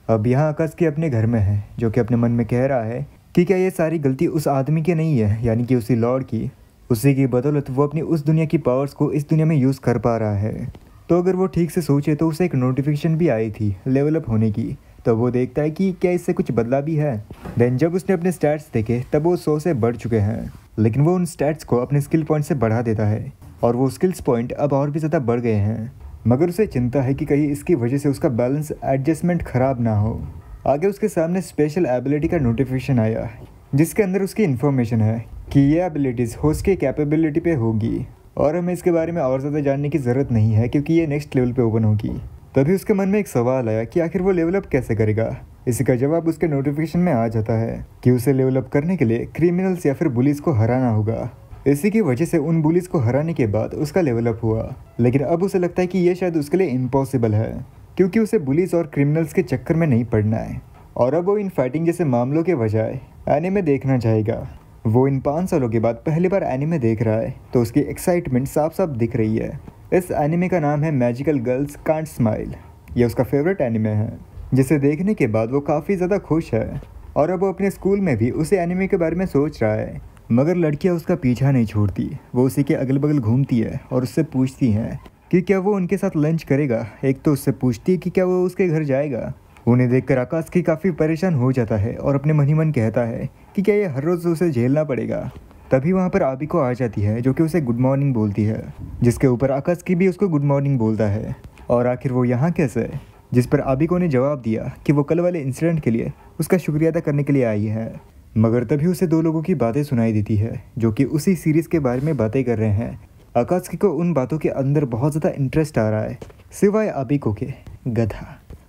अब यहाँ आकात्सुकी अपने घर में है, जो कि अपने मन में कह रहा है कि क्या ये सारी गलती उस आदमी की नहीं है, यानी कि उसी लॉर्ड की। उसी की बदौलत वो अपनी उस दुनिया की पावर्स को इस दुनिया में यूज़ कर पा रहा है। तो अगर वो ठीक से सोचे तो उसे एक नोटिफिकेशन भी आई थी लेवल अप होने की, तो वो देखता है कि क्या इससे कुछ बदला भी है। देन जब उसने अपने स्टैट्स देखे तब वो 100 से बढ़ चुके हैं, लेकिन वो उन स्टैट्स को अपने स्किल पॉइंट से बढ़ा देता है और वो स्किल्स पॉइंट अब और भी ज़्यादा बढ़ गए हैं। मगर उसे चिंता है कि कहीं इसकी वजह से उसका बैलेंस एडजस्टमेंट ख़राब ना हो। आगे उसके सामने स्पेशल एबिलिटी का नोटिफिकेशन आया, जिसके अंदर उसकी इन्फॉर्मेशन है कि ये एबिलिटीज़ होस्ट की कैपेबिलिटी पे होगी और हमें इसके बारे में और ज़्यादा जानने की ज़रूरत नहीं है क्योंकि ये नेक्स्ट लेवल पे ओपन होगी। तभी उसके मन में एक सवाल आया कि आखिर वो लेवलअप कैसे करेगा। इसी का जवाब उसके नोटिफिकेशन में आ जाता है कि उसे लेवलअप करने के लिए क्रिमिनल्स या फिर बुलीज को हराना होगा। इसी की वजह से उन बुलीज को हराने के बाद उसका लेवलअप हुआ, लेकिन अब उसे लगता है कि ये शायद उसके लिए इम्पॉसिबल है क्योंकि उसे बुलीज और क्रिमिनल्स के चक्कर में नहीं पड़ना है और अब वो इन फाइटिंग जैसे मामलों के बजाय एनिमे देखना चाहेगा। वो इन 5 सालों के बाद पहली बार एनिमे देख रहा है तो उसकी एक्साइटमेंट साफ साफ दिख रही है। इस एनिमे का नाम है मैजिकल गर्ल्स कांट स्माइल। यह उसका फेवरेट एनिमे है, जिसे देखने के बाद वो काफ़ी ज़्यादा खुश है और अब वो अपने स्कूल में भी उसी एनिमे के बारे में सोच रहा है। मगर लड़कियां उसका पीछा नहीं छोड़ती, वो उसी के अगल बगल घूमती है और उससे पूछती हैं कि क्या वो उनके साथ लंच करेगा। एक तो उससे पूछती है कि क्या वो उसके घर जाएगा। उन्हें देखकर आकाश काफ़ी परेशान हो जाता है और अपने मन ही मन कहता है कि क्या ये हर रोज़ उसे झेलना पड़ेगा। तभी वहाँ पर आबिको आ जाती है जो कि उसे गुड मॉर्निंग बोलती है, जिसके ऊपर आकाश भी उसको गुड मॉर्निंग बोलता है। और आखिर वो यहाँ कैसे, जिस पर आबिको ने जवाब दिया कि वो कल वाले इंसिडेंट के लिए उसका शुक्रिया अदा करने के लिए आई है। मगर तभी उसे 2 लोगों की बातें सुनाई देती है जो कि उसी सीरीज़ के बारे में बातें कर रहे हैं। आकाश को उन बातों के अंदर बहुत ज़्यादा इंटरेस्ट आ रहा है, सिवाय आबिको के। गधा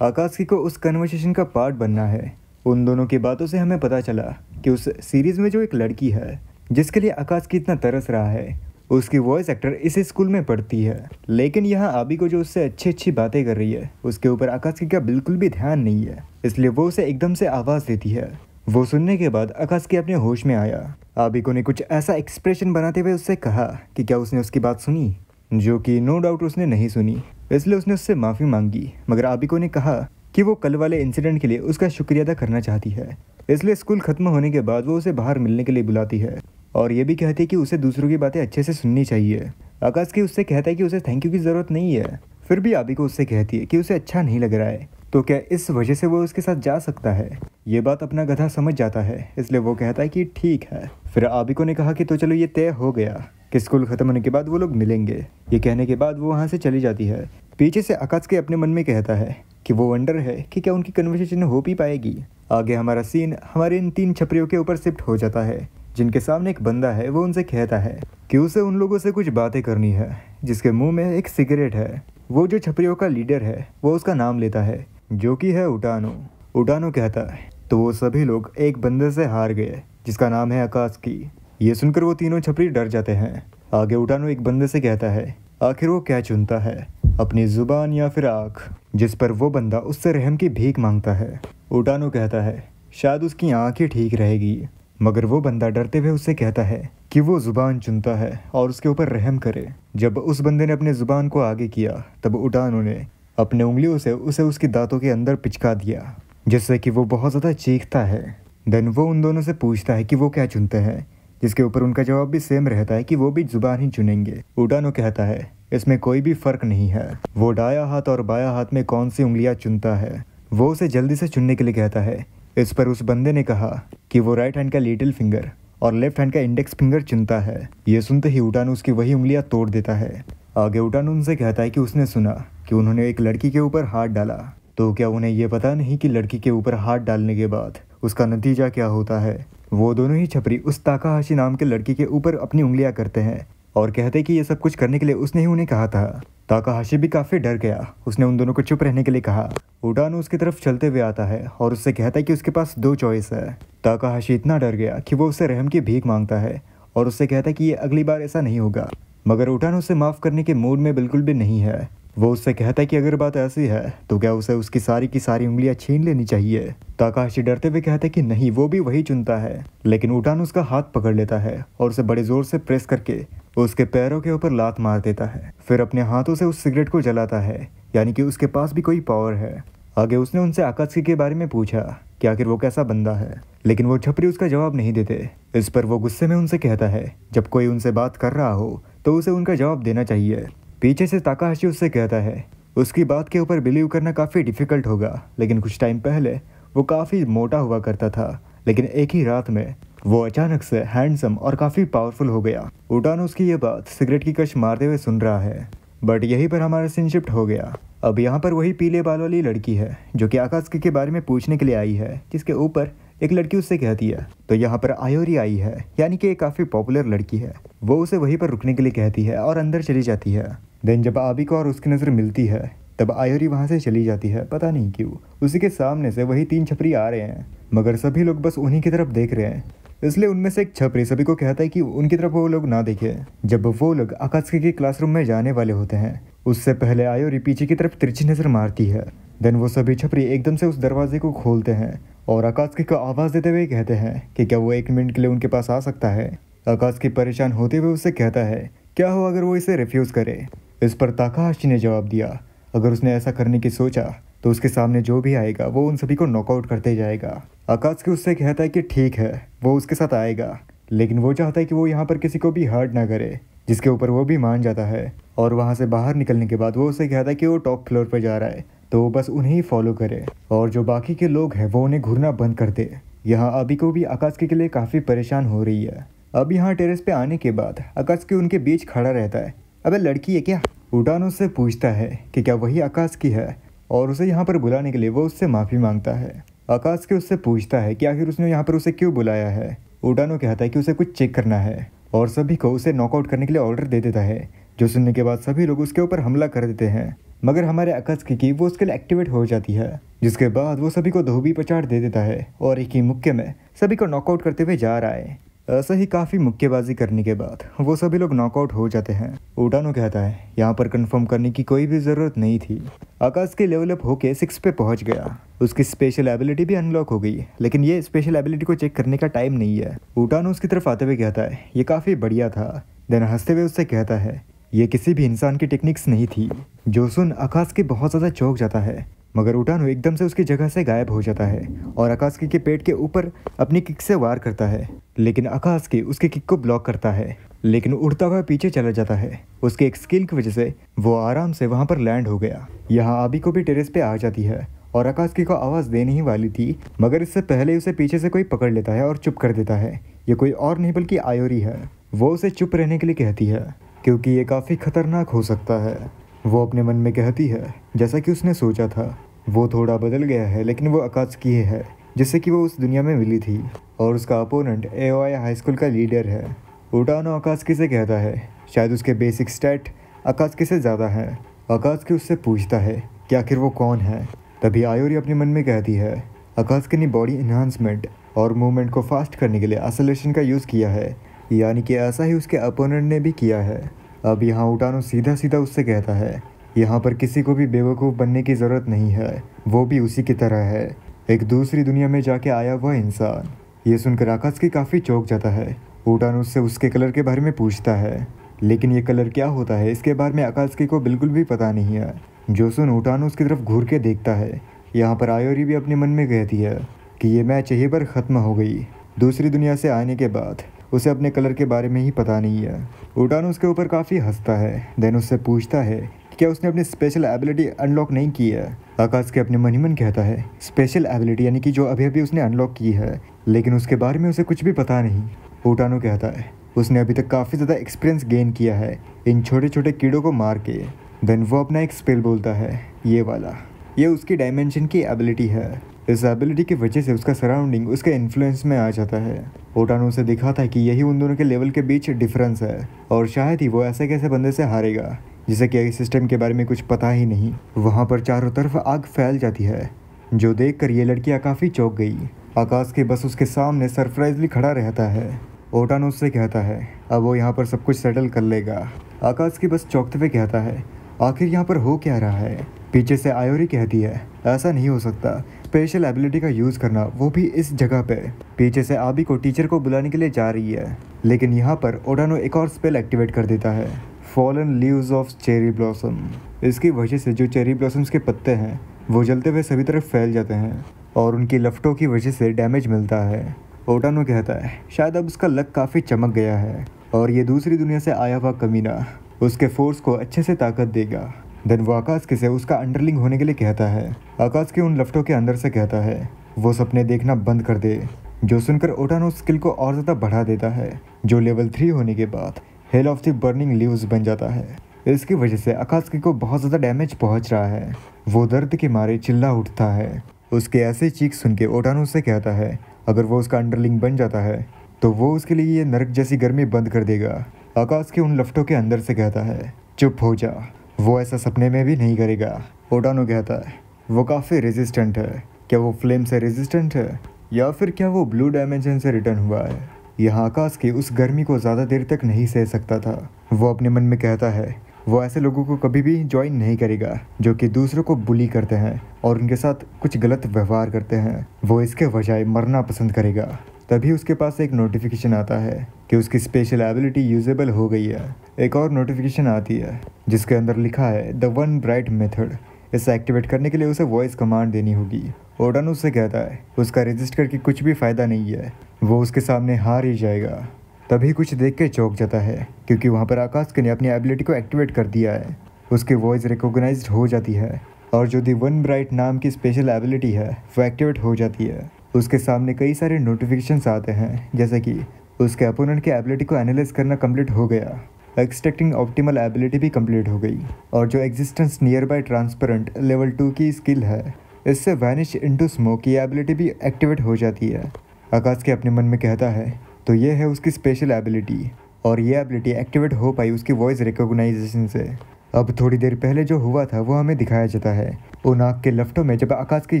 आकाश को उस कन्वर्सेशन का पार्ट बनना है। उन दोनों की बातों से हमें पता चला कि उस सीरीज़ में जो एक लड़की है जिसके लिए आकाश इतना तरस रहा है, उसकी वॉइस एक्टर इस स्कूल में पढ़ती है। लेकिन यहाँ आबिको जो उससे अच्छी अच्छी बातें कर रही है उसके ऊपर आकाश का बिल्कुल भी ध्यान नहीं है, इसलिए वो उसे एकदम से आवाज़ देती है। वो सुनने के बाद आकाश अपने होश में आया। आबिको ने कुछ ऐसा एक्सप्रेशन बनाते हुए उससे कहा कि क्या उसने उसकी बात सुनी, जो कि नो डाउट उसने नहीं सुनी, इसलिए उसने उससे माफ़ी मांगी। मगर आबिको ने कहा कि वो कल वाले इंसिडेंट के लिए उसका शुक्रिया अदा करना चाहती है, इसलिए स्कूल ख़त्म होने के बाद वो उसे बाहर मिलने के लिए बुलाती है और ये भी कहती है कि उसे दूसरों की बातें अच्छे से सुननी चाहिए। आकाश उससे कहता है कि उसे थैंक यू की ज़रूरत नहीं है, फिर भी आबिको उससे कहती है कि उसे अच्छा नहीं लग रहा है, तो क्या इस वजह से वो उसके साथ जा सकता है। ये बात अपना गधा समझ जाता है, इसलिए वो कहता है कि ठीक है। फिर आबिको ने कहा कि तो चलो ये तय हो गया कि स्कूल ख़त्म होने के बाद वो लोग मिलेंगे। ये कहने के बाद वो वहाँ से चली जाती है। पीछे से आकाश अपने मन में कहता है कि वो वंडर है कि क्या उनकी कन्वर्सेशन हो भी पाएगी। आगे हमारा सीन हमारे इन 3 छपरियों के ऊपर शिफ्ट हो जाता है, जिनके सामने एक बंदा है। वो उनसे कहता है कि उसे उन लोगों से कुछ बातें करनी है, जिसके मुंह में एक सिगरेट है। वो जो छपरियों का लीडर है वो उसका नाम लेता है, जो कि है उटानो। उटानो कहता है तो वो सभी लोग एक बंदे से हार गए जिसका नाम है आकाश की। ये सुनकर वो तीनों छपरी डर जाते हैं। आगे उटानो एक बंदे से कहता है आखिर वो क्या चुनता है, अपनी जुबान या फिर आँख, जिस पर वो बंदा उससे रहम की भीख मांगता है। उटानो कहता है शायद उसकी आँख ही ठीक रहेगी, मगर वो बंदा डरते हुए उससे कहता है कि वो जुबान चुनता है और उसके ऊपर रहम करे। जब उस बंदे ने अपने जुबान को आगे किया तब उटानो ने अपने उंगलियों से उसे उसकी दांतों के अंदर पिचका दिया, जिससे कि वो बहुत ज़्यादा चीखता है। देन वो उन दोनों से पूछता है कि वो क्या चुनते हैं, जिसके ऊपर उनका जवाब भी सेम रहता है कि वो भी जुबान ही चुनेंगे। उटानो कहता है इसमें कोई भी फ़र्क नहीं है, वो दायां हाथ और बायां हाथ में कौन सी उंगलियां चुनता है। वो उसे जल्दी से चुनने के लिए कहता है। इस पर उस बंदे ने कहा कि वो राइट हैंड का लिटिल फिंगर और लेफ्ट हैंड का इंडेक्स फिंगर चुनता है। ये सुनते ही उटानो उसकी वही उंगलियां तोड़ देता है। आगे उटानो उनसे कहता है कि उसने सुना कि उन्होंने एक लड़की के ऊपर हाथ डाला, तो क्या उन्हें ये पता नहीं कि लड़की के ऊपर हाथ डालने के बाद उसका नतीजा क्या होता है। वो दोनों ही छपरी उस ताकाहाशी नाम के लड़की के ऊपर अपनी उंगलियां करते हैं और कहते कि ये सब कुछ करने के लिए उसने ही उन्हें कहा था। ताकाहाशी भी काफ़ी डर गया, उसने उन दोनों को चुप रहने के लिए कहा। उटानो उसकी तरफ चलते हुए आता है और उससे कहता है कि उसके पास 2 चॉइस है। ताकाहाशी इतना डर गया कि वो उससे रहम की भीख मांगता है और उससे कहता है कि ये अगली बार ऐसा नहीं होगा, मगर उटानो उसे माफ़ करने के मूड में बिल्कुल भी नहीं है। वो उससे कहता है कि अगर बात ऐसी है तो क्या उसे उसकी सारी की सारी उंगलियां छीन लेनी चाहिए। ताकाहाशी डरते हुए कहता है कि नहीं, वो भी वही चुनता है, लेकिन उटानो उसका हाथ पकड़ लेता है और उसे बड़े ज़ोर से प्रेस करके उसके पैरों के ऊपर लात मार देता है। फिर अपने हाथों से उस सिगरेट को जलाता है, यानी कि उसके पास भी कोई पावर है। आगे उसने उनसे आकात्सुकी के बारे में पूछा कि आखिर वो कैसा बंदा है, लेकिन वो छपरी उसका जवाब नहीं देते। इस पर वो गुस्से में उनसे कहता है जब कोई उनसे बात कर रहा हो तो उसे उनका जवाब देना चाहिए। पीछे से ताकाहाशी उससे कहता है उसकी बात के ऊपर बिलीव करना काफ़ी डिफ़िकल्ट होगा, लेकिन कुछ टाइम पहले वो काफ़ी मोटा हुआ करता था, लेकिन एक ही रात में वो अचानक से हैंडसम और काफ़ी पावरफुल हो गया। उटानो उसकी ये बात सिगरेट की कश मारते हुए सुन रहा है। बट यहीं पर हमारा सीन शिफ्ट हो गया। अब यहाँ पर वही पीले बाल वाली लड़की है जो कि आकात्सुकी के बारे में पूछने के लिए आई है, जिसके ऊपर एक लड़की उससे कहती है। तो यहाँ पर आयोरी आई है, यानी कि एक काफ़ी पॉपुलर लड़की है। वो उसे वहीं पर रुकने के लिए कहती है और अंदर चली जाती है। देन जब आबिको और उसकी नज़र मिलती है तब आयोरी वहाँ से चली जाती है, पता नहीं क्यों। उसी के सामने से वही 3 छपरी आ रहे हैं, मगर सभी लोग बस उन्हीं की तरफ देख रहे हैं। इसलिए उनमें से एक छपरी सभी को कहता है कि उनकी तरफ वो लोग ना देखें। जब वो लोग आकात्सुकी के क्लासरूम में जाने वाले होते हैं, उससे पहले आयोरी पीछे की तरफ तिरछी नजर मारती है। देन वो सभी छपरी एकदम से उस दरवाजे को खोलते हैं और आकात्सुकी को आवाज़ देते हुए कहते हैं कि क्या वो 1 मिनट के लिए उनके पास आ सकता है। आकात्सुकी परेशान होते हुए उससे कहता है क्या हो अगर वो इसे रिफ्यूज़ करे। इस पर ताकाहाशी ने जवाब दिया अगर उसने ऐसा करने की सोचा तो उसके सामने जो भी आएगा वो उन सभी को नॉकआउट करते जाएगा। आकात्सुकी उससे कहता है कि ठीक है, वो उसके साथ आएगा, लेकिन वो चाहता है कि वो यहाँ पर किसी को भी हर्ट ना करे, जिसके ऊपर वो भी मान जाता है। और वहाँ से बाहर निकलने के बाद वो उससे कहता है कि वो टॉप फ्लोर पर जा रहा है, तो वो बस उन्हें ही फॉलो करे और जो बाकी के लोग हैं वो उन्हें घूरना बंद कर दे। यहाँ आबिको भी आकात्सुकी के लिए काफ़ी परेशान हो रही है। अब यहाँ टेरेस पे आने के बाद आकात्सुकी उनके बीच खड़ा रहता है। अबे लड़की है क्या? उटानो उससे पूछता है कि क्या वही आकात्सुकी है और उसे यहाँ पर बुलाने के लिए वो उससे माफ़ी मांगता है। आकात्सुकी उससे पूछता है कि आखिर उसने यहाँ पर उसे क्यों बुलाया है। उटानो कहता है कि उसे कुछ चेक करना है और सभी को उसे नॉकआउट करने के लिए ऑर्डर दे देता है, जो सुनने के बाद सभी लोग उसके ऊपर हमला कर देते हैं। मगर हमारे आकात्सुकी की वो स्किल एक्टिवेट हो जाती है, जिसके बाद वो सभी को धोबी पचाड़ दे देता है और एक ही मुक्के में सभी को नॉकआउट करते हुए जा रहा है। ऐसा ही काफ़ी मुक्केबाजी करने के बाद वो सभी लोग नॉकआउट हो जाते हैं। उटानो कहता है यहाँ पर कंफर्म करने की कोई भी ज़रूरत नहीं थी। आकात्सुकी लेवल अप होके 6 पे पहुँच गया। उसकी स्पेशल एबिलिटी भी अनलॉक हो गई, लेकिन ये स्पेशल एबिलिटी को चेक करने का टाइम नहीं है। उटानो उसकी तरफ आते हुए कहता है ये काफ़ी बढ़िया था। देन हंसते हुए उससे कहता है ये किसी भी इंसान की टेक्निक्स नहीं थी। जो सुन आकात्सुकी बहुत ज़्यादा चौंक जाता है, मगर उटानो एकदम से उसकी जगह से गायब हो जाता है और आकात्सुकी के पेट के ऊपर अपनी किक से वार करता है, लेकिन आकात्सुकी उसके किक को ब्लॉक करता है, लेकिन उड़ता हुआ पीछे चला जाता है। उसके एक स्किल की वजह से वो आराम से वहाँ पर लैंड हो गया। यहाँ आबिको भी टेरेस पे आ जाती है और आकात्सुकी को आवाज़ देने ही वाली थी, मगर इससे पहले उसे पीछे से कोई पकड़ लेता है और चुप कर देता है। ये कोई और नहीं बल्कि आयोरी है। वो उसे चुप रहने के लिए कहती है क्योंकि ये काफ़ी खतरनाक हो सकता है। वो अपने मन में कहती है जैसा कि उसने सोचा था, वो थोड़ा बदल गया है, लेकिन वो आकात्सुकी है जिससे कि वो उस दुनिया में मिली थी और उसका अपोनेंट एओआई हाई स्कूल का लीडर है। उटानो आकात्सुकी से कहता है शायद उसके बेसिक स्टैट आकात्सुकी से ज़्यादा है। आकात्सुकी उससे पूछता है कि आखिर वो कौन है। तभी आयोरी अपने मन में कहती है आकात्सुकी ने बॉडी इन्हांसमेंट और मूवमेंट को फास्ट करने के लिए एक्सेलरेशन का यूज़ किया है, यानी कि ऐसा ही उसके अपोनेंट ने भी किया है। अब यहाँ उटानो सीधा सीधा उससे कहता है यहाँ पर किसी को भी बेवकूफ़ बनने की ज़रूरत नहीं है, वो भी उसी की तरह है, एक दूसरी दुनिया में जाके आया हुआ इंसान। ये सुनकर आकात्सुकी काफ़ी चौंक जाता है। उटानो उससे उसके कलर के बारे में पूछता है, लेकिन ये कलर क्या होता है इसके बारे में आकात्सुकी को बिल्कुल भी पता नहीं है। जो सुन उटानो उसकी तरफ घूर के देखता है। यहाँ पर आयोरी भी अपने मन में कहती है कि ये मैच यहीं पर ख़त्म हो गई। दूसरी दुनिया से आने के बाद उसे अपने कलर के बारे में ही पता नहीं है। उटानो उसके ऊपर काफ़ी हंसता है। देन उससे पूछता है कि क्या उसने अपनी स्पेशल एबिलिटी अनलॉक नहीं की है। आकात्सुकी अपने मन ही मन कहता है स्पेशल एबिलिटी यानी कि जो अभी अभी उसने अनलॉक की है, लेकिन उसके बारे में उसे कुछ भी पता नहीं। उटानो कहता है उसने अभी तक काफ़ी ज़्यादा एक्सपीरियंस गेन किया है इन छोटे छोटे कीड़ों को मार के। देन वो अपना एक स्पेल बोलता है, ये वाला, ये उसकी डायमेंशन की एबिलिटी है। इस एबिलिटी की वजह से उसका सराउंडिंग उसके इन्फ्लुएंस में आ जाता है। उटानो उसे दिखाता है कि यही उन दोनों के लेवल के बीच डिफरेंस है और शायद ही वो ऐसे कैसे बंदे से हारेगा जिसे कि सिस्टम के बारे में कुछ पता ही नहीं। वहाँ पर चारों तरफ आग फैल जाती है, जो देखकर ये लड़कियाँ काफ़ी चौंक गई। आकात्सुकी बस उसके सामने सरप्राइजली खड़ा रहता है। उटानो उससे कहता है अब वो यहाँ पर सब कुछ सेटल कर लेगा। आकात्सुकी बस चौंकते हुए कहता है आखिर यहाँ पर हो क्या रहा है। पीछे से आयोरी कहती है ऐसा नहीं हो सकता, स्पेशल एबिलिटी का यूज़ करना, वो भी इस जगह पे। पीछे से आबिको टीचर को बुलाने के लिए जा रही है, लेकिन यहाँ पर उटानो एक और स्पेल एक्टिवेट कर देता है, fallen leaves of cherry blossom. इसकी वजह से जो चेरी ब्लॉसम्स के पत्ते हैं वो जलते हुए सभी तरफ फैल जाते हैं और उनकी लपटों की वजह से डैमेज मिलता है। उटानो कहता है शायद अब उसका लक काफ़ी चमक गया है और ये दूसरी दुनिया से आया हुआ कमीना उसके फोर्स को अच्छे से ताकत देगा। देन वो आकात्सुकी से उसका अंडरलिंग होने के लिए कहता है। आकात्सुकी उन लफ्टों के अंदर से कहता है वो सपने देखना बंद कर दे, जो सुनकर ओटानो स्किल को और ज़्यादा बढ़ा देता है, जो लेवल 3 होने के बाद hell of the burning leaves बन जाता है। इसकी वजह से अकात्सुकी को बहुत ज़्यादा डैमेज पहुंच रहा है। वो दर्द के मारे चिल्ला उठता है। उसके ऐसे चीख सुन के ओटानो उससे कहता है अगर वो उसका अंडरलिंग बन जाता है तो वो उसके लिए ये नरक जैसी गर्मी बंद कर देगा। अकात्सुकी उन लफ्टों के अंदर से कहता है चुप हो जा, वो ऐसा सपने में भी नहीं करेगा। ओटानो कहता है वो काफ़ी रेजिस्टेंट है। क्या वो फ्लेम से रेजिस्टेंट है या फिर क्या वो ब्लू डायमेंशन से रिटर्न हुआ है? यहाँ अकात्सुकी उस गर्मी को ज़्यादा देर तक नहीं सह सकता था। वो अपने मन में कहता है वो ऐसे लोगों को कभी भी ज्वाइन नहीं करेगा जो कि दूसरों को बुली करते हैं और उनके साथ कुछ गलत व्यवहार करते हैं। वो इसके बजाय मरना पसंद करेगा। तभी उसके पास एक नोटिफिकेशन आता है कि उसकी स्पेशल एबिलिटी यूजेबल हो गई है। एक और नोटिफिकेशन आती है जिसके अंदर लिखा है द वन ब्राइट मेथड। इसे एक्टिवेट करने के लिए उसे वॉइस कमांड देनी होगी। ओटानो उससे कहता है उसका रजिस्ट करके कुछ भी फ़ायदा नहीं है, वो उसके सामने हार ही जाएगा। तभी कुछ देख के चौंक जाता है क्योंकि वहाँ पर अकात्सुकी ने अपनी एबिलिटी को एक्टिवेट कर दिया है। उसकी वॉइस रिकॉग्नाइज्ड हो जाती है और जो दी वन ब्राइट नाम की स्पेशल एबिलिटी है वो एक्टिवेट हो जाती है। उसके सामने कई सारे नोटिफिकेशंस आते हैं जैसे कि उसके अपोनेंट के एबिलिटी को एनालाइज करना कंप्लीट हो गया, एक्सट्रैक्टिंग ऑप्टिमल एबिलिटी भी कंप्लीट हो गई और जो existence near by transparent level 2 की स्किल है इससे वैनिश इनटू स्मोक की एबिलिटी भी एक्टिवेट हो जाती है। अकात्सुकी अपने मन में कहता है तो ये है उसकी स्पेशल एबिलिटी और ये एबिलिटी एक्टिवेट हो पाई उसकी वॉइस रिकॉग्नाइजेशन से। अब थोड़ी देर पहले जो हुआ था वो हमें दिखाया जाता है। वो नाक के लफ्टों में जब अकात्सुकी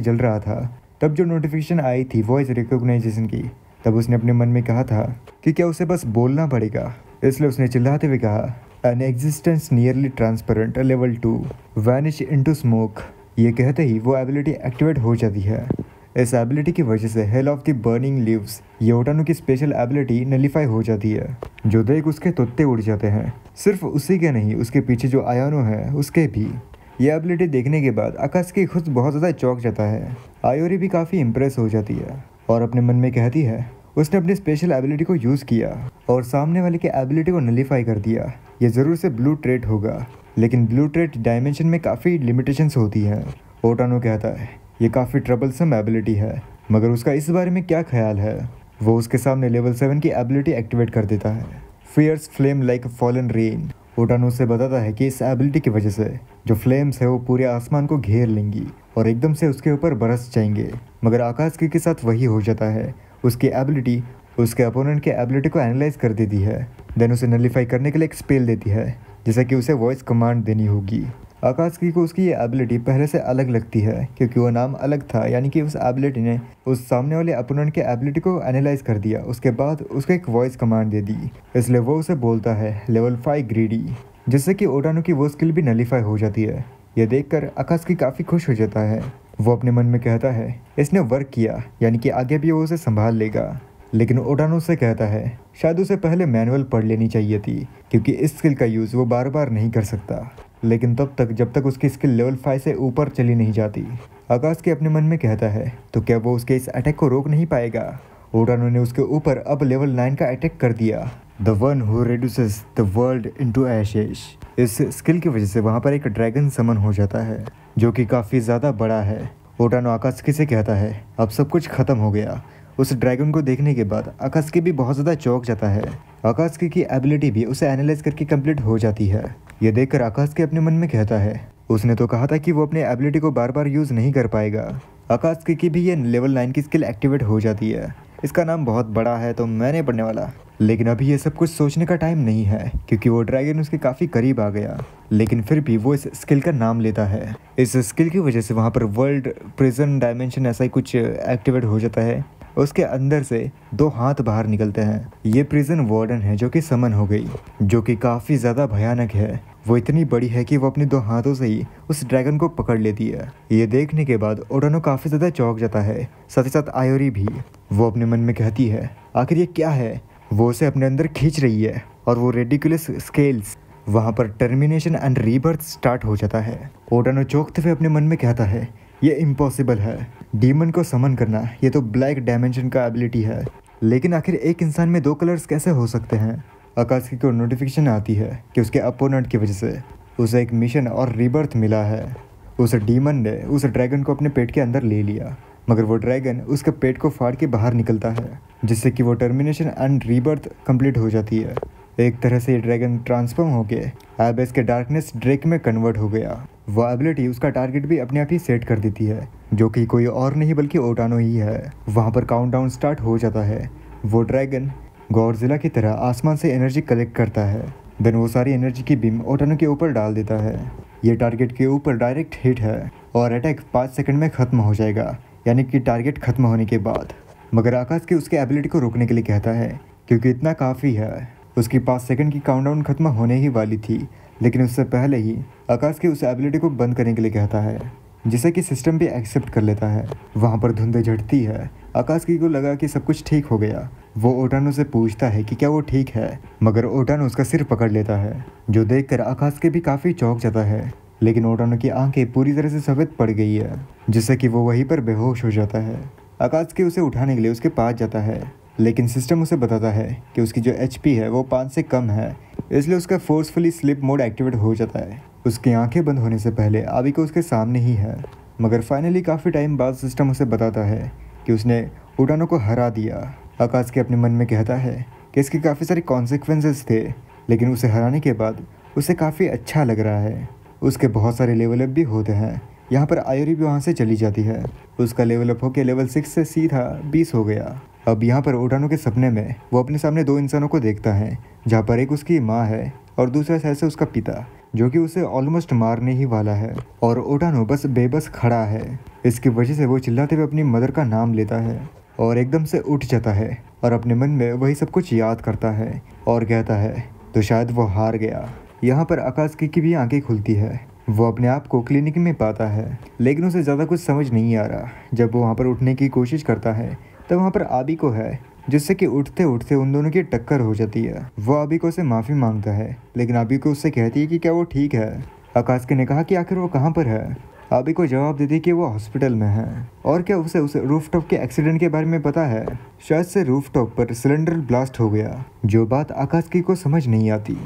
जल रहा था तब जो नोटिफिकेशन आई थी वॉइस रिकॉग्नाइजेशन की, तब उसने अपने मन में कहा था कि क्या उसे बस बोलना पड़ेगा। इसलिए उसने चिल्लाते हुए कहा an existence nearly transparent level 2 vanish into smoke. ये कहते ही वो एबिलिटी एक्टिवेट हो जाती है। इस एबिलिटी की वजह से hell of the burning leaves ये ओटानो की स्पेशल एबिलिटी नलीफाई हो जाती है। जो देख उसके तोते उड़ जाते हैं। सिर्फ उसी के नहीं, उसके पीछे जो आयानो है उसके भी। ये एबिलिटी देखने के बाद अकात्सुकी खुद बहुत ज़्यादा चौंक जाता है। आयोरी भी काफ़ी इम्प्रेस हो जाती है और अपने मन में कहती है उसने अपनी स्पेशल एबिलिटी को यूज़ किया और सामने वाले की एबिलिटी को नलीफाई कर दिया। ये ज़रूर से ब्लू ट्रेट होगा, लेकिन ब्लू ट्रेट डायमेंशन में काफ़ी लिमिटेशंस होती हैं। ओटानो कहता है ये काफ़ी ट्रबलसम एबिलिटी है, मगर उसका इस बारे में क्या ख्याल है। वो उसके सामने लेवल 7 की एबिलिटी एक्टिवेट कर देता है, fierce flame like fallen rain. ओटानो उससे बताता है कि इस एबिलिटी की वजह से जो फ्लेम्स है वो पूरे आसमान को घेर लेंगी और एकदम से उसके ऊपर बरस जाएंगे। मगर अकात्सुकी के साथ वही हो जाता है। उसकी एबिलिटी उसके अपोनेंट के एबिलिटी को एनालाइज कर देती है, देन उसे नलीफाई करने के लिए एक स्पेल देती है जैसा कि उसे वॉइस कमांड देनी होगी। अकात्सुकी को उसकी ये एबिलिटी पहले से अलग लगती है क्योंकि वो नाम अलग था, यानी कि उस एबिलिटी ने उस सामने वाले अपोनेंट के एबिलिटी को एनालाइज कर दिया, उसके बाद उसको एक वॉइस कमांड दे दी। इसलिए वो उसे बोलता है लेवल 5 ग्रीडी, जिससे कि ओटानो की वो स्किल भी नलीफाई हो जाती है। यह देखकर अकात्सुकी काफ़ी खुश हो जाता है। वो अपने मन में कहता है इसने वर्क किया, यानी कि आगे भी वो उसे संभाल लेगा। लेकिन ओटानो से कहता है शायद उसे पहले मैनुअल पढ़ लेनी चाहिए थी क्योंकि इस स्किल का यूज़ वो बार बार नहीं कर सकता, लेकिन तब तक जब तक उसकी स्किल लेवल 5 से ऊपर चली नहीं जाती। अकात्सुकी अपने मन में कहता है तो क्या वो उसके इस अटैक को रोक नहीं पाएगा। ओटानो ने उसके ऊपर अब लेवल 9 का अटैक कर दिया, the one who reduces the world into ashes. इस स्किल की वजह से वहाँ पर एक ड्रैगन समन हो जाता है जो कि काफ़ी ज़्यादा बड़ा है। ओटानो अकात्सुकी से कहता है अब सब कुछ खत्म हो गया। उस ड्रैगन को देखने के बाद अकात्सुकी भी बहुत ज़्यादा चौंक जाता है। अकात्सुकी की एबिलिटी भी उसे एनालाइज करके कंप्लीट हो जाती है। ये देखकर अकात्सुकी अपने मन में कहता है उसने तो कहा था कि वो अपने एबिलिटी को बार बार यूज़ नहीं कर पाएगा। अकात्सुकी की भी ये लेवल 9 की स्किल एक्टिवेट हो जाती है। इसका नाम बहुत बड़ा है तो मैं नहीं पढ़ने वाला, लेकिन अभी ये सब कुछ सोचने का टाइम नहीं है क्योंकि वो ड्रैगन उसके काफ़ी करीब आ गया। लेकिन फिर भी वो इस स्किल का नाम लेता है। इस स्किल की वजह से वहाँ पर वर्ल्ड प्रिजन डायमेंशन ऐसा ही कुछ एक्टिवेट हो जाता है। उसके अंदर से 2 हाथ बाहर निकलते हैं। ये प्रिजन वार्डन है जो कि समन हो गई, जो कि काफ़ी ज़्यादा भयानक है। वो इतनी बड़ी है कि वो अपने 2 हाथों से ही उस ड्रैगन को पकड़ लेती है। ये देखने के बाद ओटानो काफ़ी ज़्यादा चौंक जाता है, साथ ही साथ आयोरी भी। वो अपने मन में कहती है आखिर ये क्या है। वो उसे अपने अंदर खींच रही है और वो रेडिकुलस स्केल्स, वहाँ पर टर्मिनेशन एंड रीबर्थ स्टार्ट हो जाता है। ओटानो चौंकते हुए अपने मन में कहता है ये इम्पॉसिबल है, डीमन को समन करना ये तो ब्लैक डायमेंशन का एबिलिटी है, लेकिन आखिर एक इंसान में 2 कलर्स कैसे हो सकते हैं। अकात्सुकी को नोटिफिकेशन आती है कि उसके अपोनेंट की वजह से उसे एक मिशन और रीबर्थ मिला है। उस डीमन ने उस ड्रैगन को अपने पेट के अंदर ले लिया मगर वो ड्रैगन उसके पेट को फाड़ के बाहर निकलता है, जिससे कि वो टर्मिनेशन एंड रीबर्थ कंप्लीट हो जाती है। एक तरह से ये ड्रैगन ट्रांसफॉर्म होके एबेस के डार्कनेस ड्रेक में कन्वर्ट हो गया। वो एबिलिटी उसका टारगेट भी अपने आप ही सेट कर देती है, जो कि कोई और नहीं बल्कि ओटानो ही है। वहाँ पर काउंटडाउन स्टार्ट हो जाता है। वो ड्रैगन गॉडजिला की तरह आसमान से एनर्जी कलेक्ट करता है, देन वो सारी एनर्जी की बीम ओटानो के ऊपर डाल देता है। ये टारगेट के ऊपर डायरेक्ट हिट है और अटैक 5 सेकंड में ख़त्म हो जाएगा, यानी कि टारगेट खत्म होने के बाद। मगर आकाश उसके एबिलिटी को रोकने के लिए कहता है, क्योंकि इतना काफ़ी है। उसकी 5 सेकंड की काउंटडाउन खत्म होने ही वाली थी, लेकिन उससे पहले ही आकाश उस एबिलिटी को बंद करने के लिए कहता है, जिसे कि सिस्टम भी एक्सेप्ट कर लेता है। वहाँ पर धुंधे झड़ती है। आकाश को लगा कि सब कुछ ठीक हो गया। वो ओटानो से पूछता है कि क्या वो ठीक है, मगर ओटानो उसका सिर पकड़ लेता है, जो देखकर आकाश भी काफ़ी चौंक जाता है। लेकिन ओटानो की आंखें पूरी तरह से सफ़ेद पड़ गई है, जिससे कि वो वहीं पर बेहोश हो जाता है। आकाश उसे उठाने के लिए उसके पास जाता है, लेकिन सिस्टम उसे बताता है कि उसकी जो HP है वो 5 से कम है, इसलिए उसका फोर्सफुली स्लीप मोड एक्टिवेट हो जाता है। उसकी आंखें बंद होने से पहले आबिको उसके सामने ही है, मगर फाइनली काफ़ी टाइम बाद सिस्टम उसे बताता है कि उसने ओटानो को हरा दिया। आकाश अपने मन में कहता है कि इसके काफ़ी सारे कॉन्सिक्वेंसेस थे, लेकिन उसे हराने के बाद उसे काफ़ी अच्छा लग रहा है। उसके बहुत सारे लेवल अप भी होते हैं। यहाँ पर आयोरी भी वहाँ से चली जाती है। उसका लेवल अप होकर लेवल 6 से सीधा 20 हो गया। अब यहाँ पर ओटानो के सपने में वो अपने सामने 2 इंसानों को देखता है, जहाँ पर एक उसकी माँ है और दूसरा साइड से उसका पिता, जो कि उसे ऑलमोस्ट मारने ही वाला है। और ओटानो बस बेबस खड़ा है। इसकी वजह से वो चिल्लाते हुए अपनी मदर का नाम लेता है और एकदम से उठ जाता है और अपने मन में वही सब कुछ याद करता है और कहता है तो शायद वो हार गया। यहाँ पर आकाश की भी आंखें खुलती है। वो अपने आप को क्लिनिक में पाता है, लेकिन उसे ज़्यादा कुछ समझ नहीं आ रहा। जब वो वहाँ पर उठने की कोशिश करता है तब वहाँ पर आबिको है, जिससे कि उठते उठते उन दोनों की टक्कर हो जाती है। वो आबिको से माफ़ी मांगता है, लेकिन आबिको उससे कहती है कि क्या वो ठीक है। आकाश ने कहा कि आखिर वो कहाँ पर है। आबिको जवाब देती है कि वो हॉस्पिटल में है। और क्या उसे रूफटॉप के एक्सीडेंट के बारे में पता है। शायद से रूफटॉप पर सिलेंडर ब्लास्ट हो गया, जो बात आकाश को समझ नहीं आती।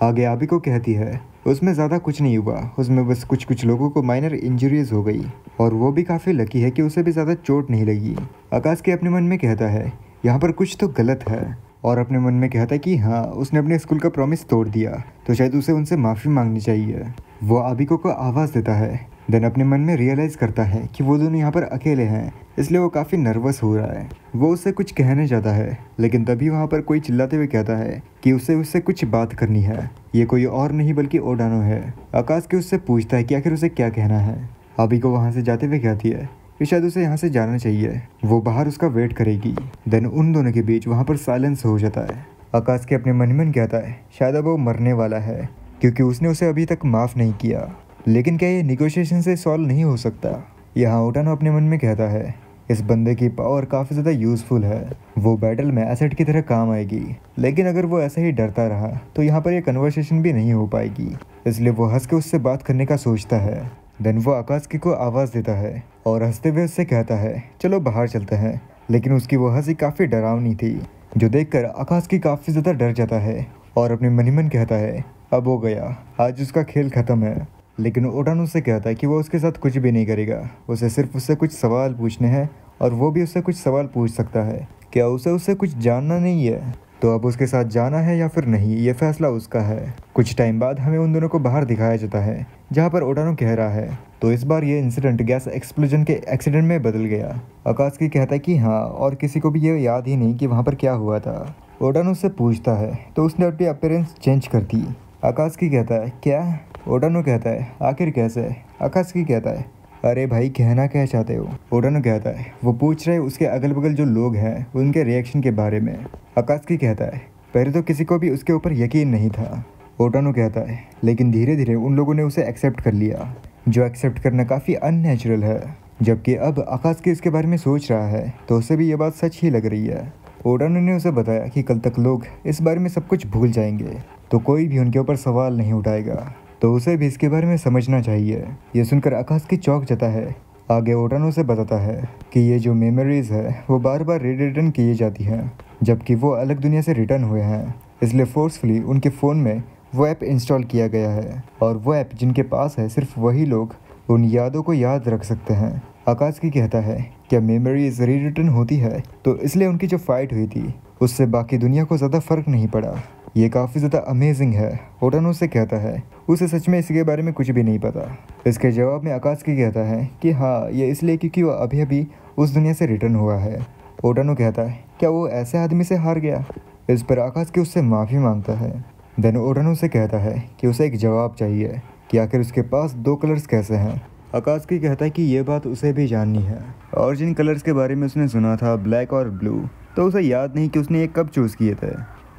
आगे आबिको कहती है उसमें ज़्यादा कुछ नहीं हुआ, उसमें बस कुछ लोगों को माइनर इंजरीज हो गई और वो भी काफ़ी लकी है कि उसे भी ज़्यादा चोट नहीं लगी। आकाश अपने मन में कहता है यहाँ पर कुछ तो गलत है, और अपने मन में कहता है कि हाँ, उसने अपने स्कूल का प्रॉमिस तोड़ दिया, तो शायद उसे उनसे माफ़ी मांगनी चाहिए। वो आबिको को आवाज़ देता है, देन अपने मन में रियलाइज़ करता है कि वो दोनों यहाँ पर अकेले हैं, इसलिए वो काफ़ी नर्वस हो रहा है। वो उससे कुछ कहने जाता है, लेकिन तभी वहाँ पर कोई चिल्लाते हुए कहता है कि उससे कुछ बात करनी है। ये कोई और नहीं बल्कि ओटानो है। आकाश उससे पूछता है कि आखिर उसे क्या कहना है। आबिको वहाँ से जाते हुए कहती है कि शायद उसे यहाँ से जाना चाहिए, वो बाहर उसका वेट करेगी। देन उन दोनों के बीच वहाँ पर साइलेंस हो जाता है। आकाश अपने मन कहता है शायद अब वो मरने वाला है, क्योंकि उसने उसे अभी तक माफ़ नहीं किया। लेकिन क्या ये निगोशिएशन से सॉल्व नहीं हो सकता। यहाँ ओटानो अपने मन में कहता है इस बंदे की पावर काफ़ी ज़्यादा यूज़फुल है, वो बैटल में एसेट की तरह काम आएगी। लेकिन अगर वो ऐसा ही डरता रहा तो यहाँ पर ये कन्वर्सेशन भी नहीं हो पाएगी, इसलिए वो हंस के उससे बात करने का सोचता है। देन वो आकाश को आवाज़ देता है और हंसते हुए उससे कहता है चलो बाहर चलते हैं। लेकिन उसकी वो हंसी काफ़ी डरावनी थी, जो देखकर आकाश काफ़ी ज़्यादा डर जाता है और अपने मन कहता है अब हो गया, आज उसका खेल ख़त्म है। लेकिन ओटानो से कहता है कि वो उसके साथ कुछ भी नहीं करेगा, उसे सिर्फ उससे कुछ सवाल पूछने हैं और वो भी उससे कुछ सवाल पूछ सकता है। क्या उसे उससे कुछ जानना नहीं है, तो अब उसके साथ जाना है या फिर नहीं, ये फैसला उसका है। कुछ टाइम बाद हमें उन दोनों को बाहर दिखाया जाता है, जहाँ पर ओटानो कह रहा है तो इस बार ये इंसिडेंट गैस एक्सप्लोजन के एक्सीडेंट में बदल गया। आकाश कहता है कि हाँ, और किसी को भी ये याद ही नहीं कि वहाँ पर क्या हुआ था। ओटानो से पूछता है तो उसने अपनी अपीयरेंस चेंज कर दी। आकाश कहता है क्या। ओटानो कहता है आखिर कैसे। आकाश कहता है अरे भाई कहना क्या चाहते हो। ओटानो कहता है वो पूछ रहे उसके अगल बगल जो लोग हैं उनके रिएक्शन के बारे में। आकाश कहता है पहले तो किसी को भी उसके ऊपर यकीन नहीं था। ओटानो कहता है लेकिन धीरे धीरे उन लोगों ने उसे एक्सेप्ट कर लिया, जो एक्सेप्ट करना काफ़ी अननेचुरल है। जबकि अब आकाश इसके बारे में सोच रहा है तो उसे भी ये बात सच ही लग रही है। ओटानो ने उसे बताया कि कल तक लोग इस बारे में सब कुछ भूल जाएंगे, तो कोई भी उनके ऊपर सवाल नहीं उठाएगा, तो उसे भी इसके बारे में समझना चाहिए। ये सुनकर आकाश चौंक जाता है। आगे ओटानो से बताता है कि ये जो मेमोरीज है वो बार बार रिटर्न की जाती हैं, जबकि वो अलग दुनिया से रिटर्न हुए हैं, इसलिए फोर्सफुली उनके फ़ोन में वो ऐप इंस्टॉल किया गया है। और वो ऐप जिनके पास है सिर्फ वही लोग उन यादों को याद रख सकते हैं। आकाश की कहता है क्या मेमोरीज रीरिटर्न होती है, तो इसलिए उनकी जो फाइट हुई थी उससे बाकी दुनिया को ज़्यादा फर्क नहीं पड़ा। ये काफ़ी ज़्यादा अमेजिंग है। ओटानो उससे कहता है उसे सच में इसके बारे में कुछ भी नहीं पता। इसके जवाब में आकाश की कहता है कि हाँ, ये इसलिए क्योंकि वो अभी अभी उस दुनिया से रिटर्न हुआ है। ओटानो कहता है क्या वो ऐसे आदमी से हार गया। इस पर आकाश उससे माफ़ी मांगता है। देन ओटानो से कहता है कि उसे एक जवाब चाहिए कि आखिर उसके पास 2 कलर्स कैसे हैं। आकाश कहता है कि ये बात उसे भी जाननी है, और जिन कलर्स के बारे में उसने सुना था, ब्लैक और ब्लू, तो उसे याद नहीं कि उसने ये कब चूज़ किए थे।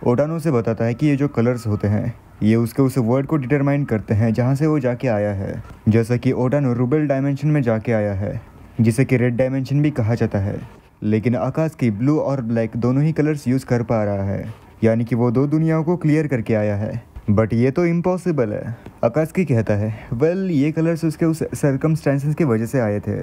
ओटानो से बताता है कि ये जो कलर्स होते हैं ये उसके उस वर्ड को डिटरमाइन करते हैं जहाँ से वो जाके आया है। जैसा कि ओटानो रूबल डायमेंशन में जाके आया है, जिसे कि रेड डायमेंशन भी कहा जाता है, लेकिन आकाश की ब्लू और ब्लैक दोनों ही कलर्स यूज़ कर पा रहा है, यानी कि वो 2 दुनियाओं को क्लियर करके आया है। बट ये तो इम्पॉसिबल है। आकाश कहता है वेल, ये कलर्स उसके उस सर्कमस्टेंसेस की वजह से आए थे।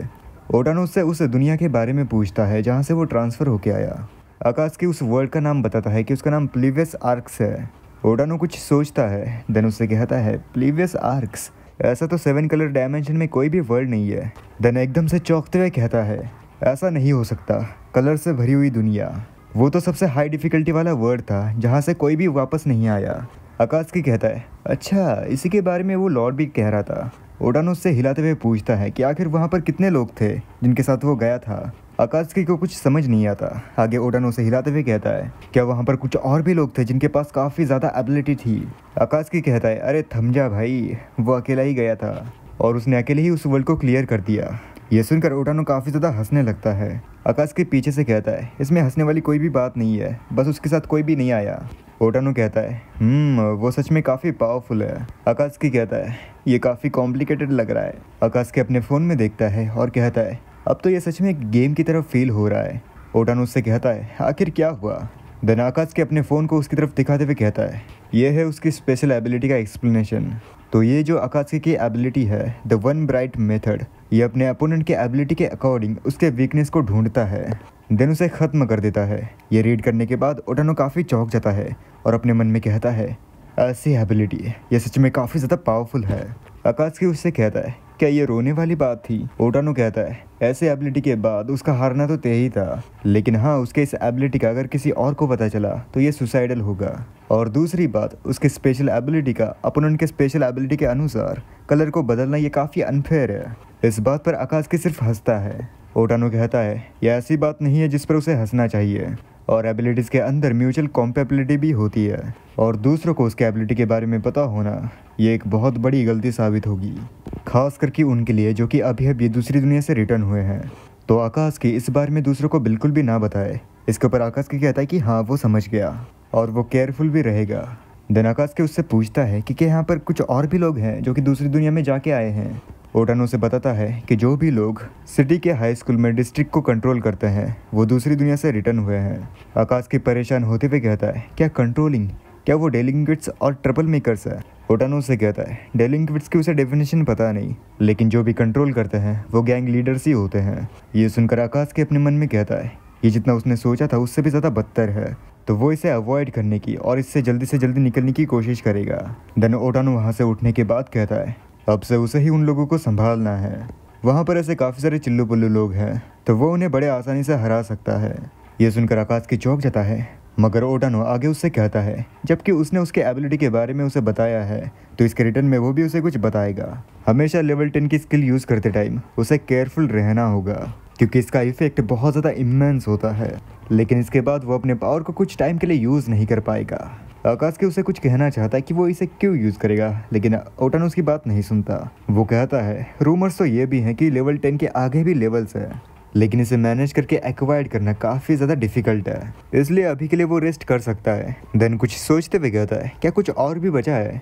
ओटानो उससे उस दुनिया के बारे में पूछता है जहाँ से वो ट्रांसफ़र होके आया। आकाश उस वर्ल्ड का नाम बताता है कि उसका नाम प्लीवियस आर्क्स है। ओटानो कुछ सोचता है, देन उससे कहता है प्लीवियस आर्क्स, ऐसा तो 7 कलर डायमेंशन में कोई भी वर्ल्ड नहीं है। देन एकदम से चौंकते हुए कहता है ऐसा नहीं हो सकता, कलर से भरी हुई दुनिया, वो तो सबसे हाई डिफ़िकल्टी वाला वर्ड था जहाँ से कोई भी वापस नहीं आया। आकाश कहता है अच्छा, इसी के बारे में वो लॉर्ड भी कह रहा था। ओटानो उससे हिलाते हुए पूछता है कि आखिर वहाँ पर कितने लोग थे जिनके साथ वो गया था। आकाश को कुछ समझ नहीं आता। आगे ओटानो से हिलाते हुए कहता है क्या वहाँ पर कुछ और भी लोग थे जिनके पास काफ़ी ज़्यादा एबिलिटी थी। आकाश कहता है अरे थम जा भाई, वो अकेला ही गया था और उसने अकेले ही उस वर्ल्ड को क्लियर कर दिया। ये सुनकर ओटानो काफ़ी ज़्यादा हंसने लगता है। आकाश के पीछे से कहता है इसमें हंसने वाली कोई भी बात नहीं है, बस उसके साथ कोई भी नहीं आया। ओटानो कहता है वो सच में काफ़ी पावरफुल है। आकाश कहता है ये काफ़ी कॉम्प्लिकेटेड लग रहा है। आकाश अपने फ़ोन में देखता है और कहता है अब तो ये सच में एक गेम की तरफ फील हो रहा है। ओटानो उससे कहता है आखिर क्या हुआ। देन आकाश अपने फ़ोन को उसकी तरफ दिखाते हुए कहता है ये है उसकी स्पेशल एबिलिटी का एक्सप्लेनेशन। तो ये जो आकाश की एबिलिटी है, द वन ब्राइट मेथड, ये अपने अपोनेंट के एबिलिटी के अकॉर्डिंग उसके वीकनेस को ढूंढता है, देन उसे ख़त्म कर देता है। ये रीड करने के बाद ओटानो काफ़ी चौंक जाता है और अपने मन में कहता है ऐसी एबिलिटी, ये सच में काफ़ी ज़्यादा पावरफुल है। आकाश उससे कहता है क्या ये रोने वाली बात थी। ओटानो कहता है ऐसे एबिलिटी के बाद उसका हारना तो तय ही था, लेकिन हाँ, उसके इस एबिलिटी का अगर किसी और को पता चला तो ये सुसाइडल होगा। और दूसरी बात, उसके स्पेशल एबिलिटी का अपोनेंट के स्पेशल एबिलिटी के अनुसार कलर को बदलना ये काफ़ी अनफेयर है। इस बात पर आकाश सिर्फ हंसता है। ओटानो कहता है यह ऐसी बात नहीं है जिस पर उसे हंसना चाहिए, और एबिलिटीज़ के अंदर म्यूचुअल कॉम्पेबिलिटी भी होती है, और दूसरों को उसके एबिलिटी के बारे में पता होना ये एक बहुत बड़ी गलती साबित होगी, खास करके उनके लिए जो कि अभी अभी दूसरी दुनिया से रिटर्न हुए हैं। तो आकाश इस बारे में दूसरों को बिल्कुल भी ना बताए। इसके ऊपर आकाश कहता है कि हाँ, वो समझ गया और वो केयरफुल भी रहेगा। देन आकाश उससे पूछता है कि क्या यहाँ पर कुछ और भी लोग हैं जो कि दूसरी दुनिया में जाके आए हैं। ओटानो से बताता है कि जो भी लोग सिटी के हाई स्कूल में डिस्ट्रिक्ट को कंट्रोल करते हैं वो दूसरी दुनिया से रिटर्न हुए हैं। आकाश परेशान होते हुए कहता है क्या कंट्रोलिंग, क्या वो डेलिंक्विट्स और ट्रबल मेकर्स है। ओटानो से कहता है डेलिंक्विट्स की उसे डेफिनेशन पता नहीं, लेकिन जो भी कंट्रोल करते हैं वो गैंग लीडर्स ही होते हैं। ये सुनकर आकाश अपने मन में कहता है ये जितना उसने सोचा था उससे भी ज़्यादा बदतर है, तो वो इसे अवॉइड करने की और इससे जल्दी से जल्दी निकलने की कोशिश करेगा। देन ओटानो वहाँ से उठने के बाद कहता है अब से उसे ही उन लोगों को संभालना है। वहाँ पर ऐसे काफ़ी सारे चिल्लू पुल्लू लोग हैं, तो वो उन्हें बड़े आसानी से हरा सकता है। ये सुनकर आकाश चौंक जाता है, मगर ओटानो आगे उससे कहता है जबकि उसने उसके एबिलिटी के बारे में उसे बताया है तो इसके रिटर्न में वो भी उसे कुछ बताएगा। हमेशा लेवल 10 की स्किल यूज़ करते टाइम उसे केयरफुल रहना होगा, क्योंकि इसका इफेक्ट बहुत ज़्यादा इमेंस होता है, लेकिन इसके बाद वो अपने पावर को कुछ टाइम के लिए यूज़ नहीं कर पाएगा। आकाश उसे कुछ कहना चाहता है कि वो इसे क्यों यूज़ करेगा, लेकिन ओटानो उसकी बात नहीं सुनता। वो कहता है रूमर्स तो ये भी हैं कि लेवल 10 के आगे भी लेवल्स है, लेकिन इसे मैनेज करके एक्वायर्ड करना काफ़ी ज़्यादा डिफ़िकल्ट है, इसलिए अभी के लिए वो रेस्ट कर सकता है। देन कुछ सोचते हुए कहता है क्या कुछ और भी बचा है।